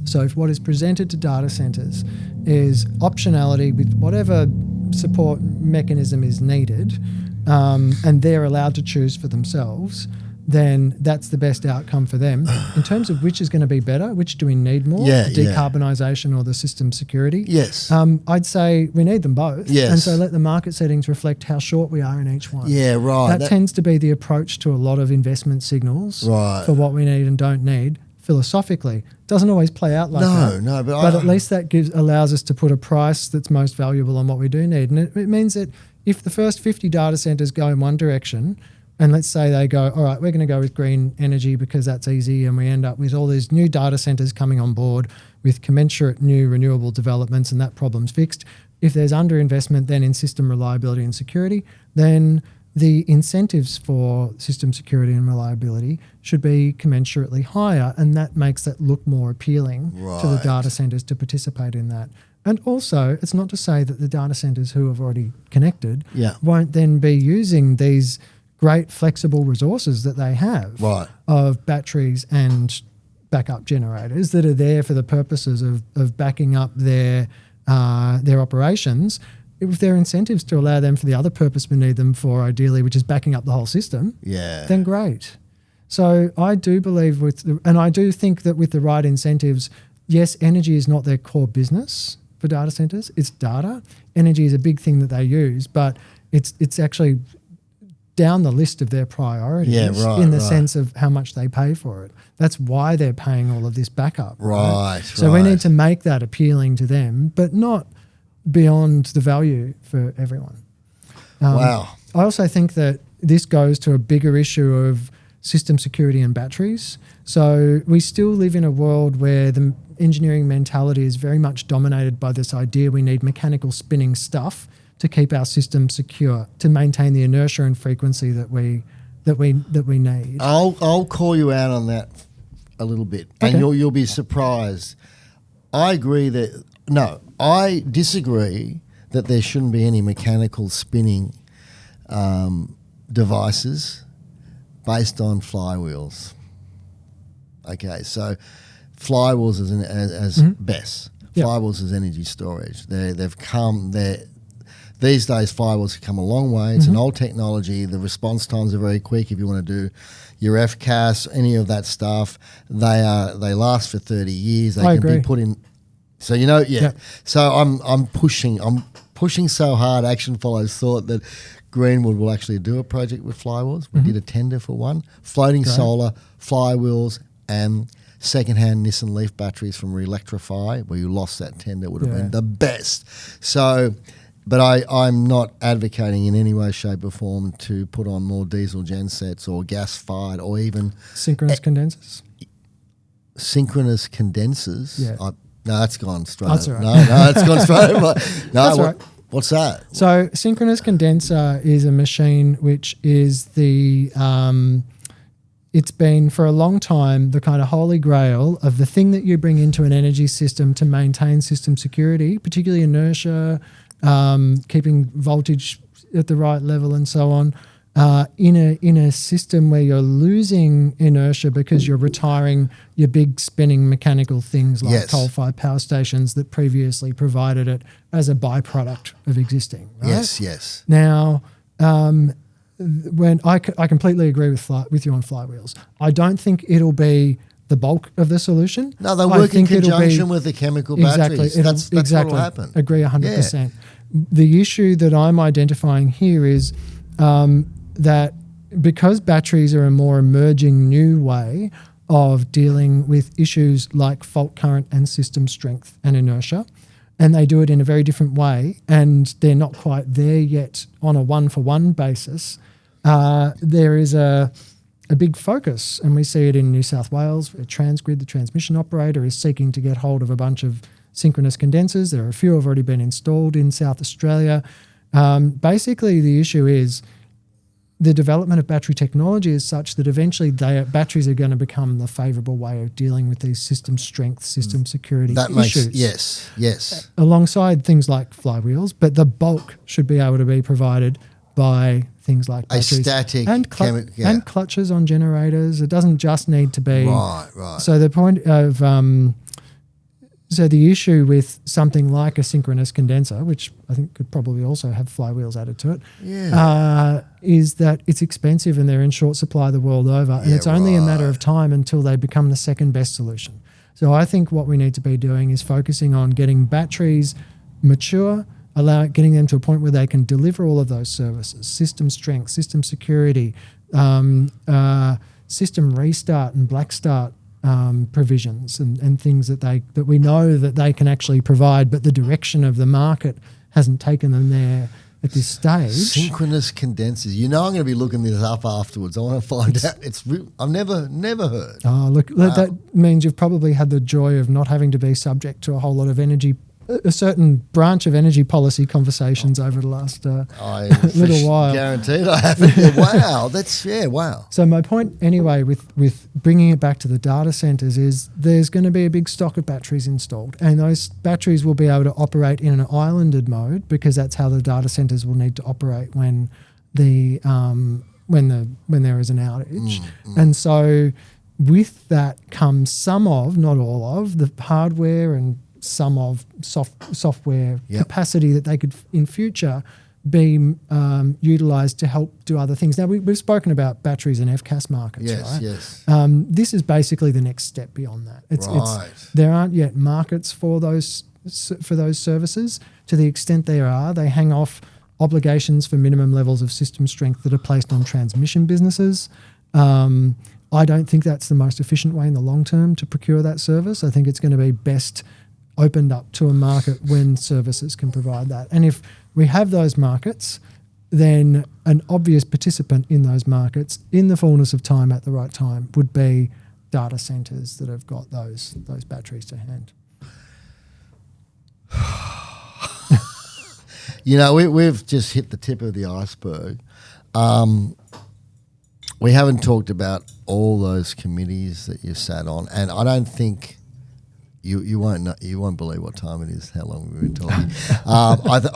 So if what is presented to data centers is optionality with whatever support mechanism is needed, and they're allowed to choose for themselves, then that's the best outcome for them. In terms of which is going to be better, which do we need more, the decarbonisation or the system security? Yes. I'd say we need them both. Yes. And so let the market settings reflect how short we are in each one. Yeah, right. That tends to be the approach to a lot of investment signals for what we need and don't need. Philosophically, doesn't always play out like that. No, but at least that allows us to put a price that's most valuable on what we do need. And it means that if the first 50 data centers go in one direction, and let's say they go, all right, we're going to go with green energy because that's easy, and we end up with all these new data centers coming on board with commensurate new renewable developments, and that problem's fixed. If there's underinvestment then in system reliability and security, then the incentives for system security and reliability should be commensurately higher, and that makes that look more appealing to the data centers to participate in that. And also, it's not to say that the data centers who have already connected won't then be using these great flexible resources that they have of batteries and backup generators that are there for the purposes of backing up their operations. If there are incentives to allow them for the other purpose we need them for, ideally, which is backing up the whole system, then great. So I do believe and I do think that with the right incentives, yes, energy is not their core business for data centers. It's data. Energy is a big thing that they use, but it's actually down the list of their priorities in the sense of how much they pay for it. That's why they're paying all of this backup. So we need to make that appealing to them, but not beyond the value for everyone. I also think that this goes to a bigger issue of system security and batteries. So we still live in a world where the engineering mentality is very much dominated by this idea we need mechanical spinning stuff to keep our system secure, to maintain the inertia and frequency that we need. I'll call you out on that a little bit, and you'll be surprised. I disagree that there shouldn't be any mechanical spinning devices based on flywheels. Okay, so flywheels as BESS. Flywheels as energy storage. These days, flywheels have come a long way. It's an old technology. The response times are very quick. If you want to do your FCAS, any of that stuff, they last for 30 years. They can be put in. So So I'm pushing so hard. Action follows thought that Greenwood will actually do a project with flywheels. We did a tender for one. Floating solar, flywheels, and secondhand Nissan Leaf batteries from Re-Electrify, where you lost that tender, would have been the best. So. But I'm not advocating in any way, shape or form to put on more diesel gensets or gas-fired or even... Synchronous condensers? Synchronous condensers? Yeah. No, that's gone straight. That's all right. No, it's gone straight. No, that's all right. What's that? So synchronous condenser is a machine which is it's been for a long time the kind of holy grail of the thing that you bring into an energy system to maintain system security, particularly inertia, keeping voltage at the right level and so on, in a system where you're losing inertia because you're retiring your big spinning mechanical things like coal-fired power stations that previously provided it as a byproduct of existing. Right? Yes. Now, when I completely agree with you on flywheels. I don't think it'll be the bulk of the solution. No, they work in conjunction with the chemical batteries. That's what will happen. Agree 100%. Yeah. The issue that I'm identifying here is that because batteries are a more emerging new way of dealing with issues like fault current and system strength and inertia, and they do it in a very different way, and they're not quite there yet on a one-for-one basis, there is a big focus, and we see it in New South Wales, where Transgrid, the transmission operator, is seeking to get hold of a bunch of synchronous condensers. There are a few have already been installed in South Australia. Basically, the issue is the development of battery technology is such that eventually batteries are going to become the favourable way of dealing with these system strength, system security issues. Yes. Alongside things like flywheels, but the bulk should be able to be provided by things like batteries. A static and clutches on generators. It doesn't just need to be... Right. So the point of... So the issue with something like a synchronous condenser, which I think could probably also have flywheels added to it, is that it's expensive and they're in short supply the world over, and it's only a matter of time until they become the second best solution. So I think what we need to be doing is focusing on getting batteries mature, getting them to a point where they can deliver all of those services: system strength, system security, system restart and black start provisions and things that we know that they can actually provide, but the direction of the market hasn't taken them there at this stage. Synchronous condensers. You know, I'm going to be looking this up afterwards. I want to find out. I've never heard. Oh, look, that means you've probably had the joy of not having to be subject to a whole lot of a certain branch of energy policy conversations over the last little while. Guaranteed I haven't. Wow. So my point anyway with bringing it back to the data centers is there's going to be a big stock of batteries installed, and those batteries will be able to operate in an islanded mode because that's how the data centers will need to operate when there is an outage. And so with that comes some of, not all of, the hardware and some of software capacity that they could in future be utilised to help do other things. Now, we've spoken about batteries and FCAS markets, right? Yes. This is basically the next step beyond that. There aren't yet markets for those services. To the extent there are, they hang off obligations for minimum levels of system strength that are placed on transmission businesses. I don't think that's the most efficient way in the long term to procure that service. I think it's going to be best opened up to a market when services can provide that. And if we have those markets, then an obvious participant in those markets in the fullness of time at the right time would be data centers that have got those batteries to hand. You know, we've just hit the tip of the iceberg. We haven't talked about all those committees that you sat on, and I don't think you won't believe what time it is, how long we've been talking.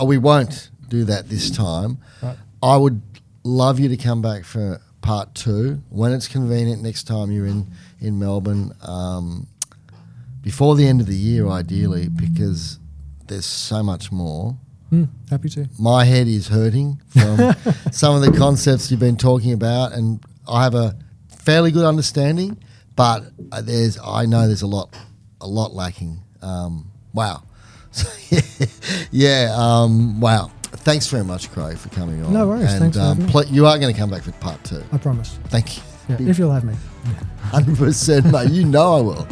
We won't do that this time. Right. I would love you to come back for part 2 when it's convenient next time you're in Melbourne, before the end of the year ideally, because there's so much more. Happy to. My head is hurting from some of the concepts you've been talking about, and I have a fairly good understanding, but I know there's a lot lacking. Wow. Wow. Thanks very much, Craig, for coming on. No worries. Thanks for having me. You are going to come back for part 2. I promise. Thank you. Yeah, if you'll have me. 100%, mate. You know I will.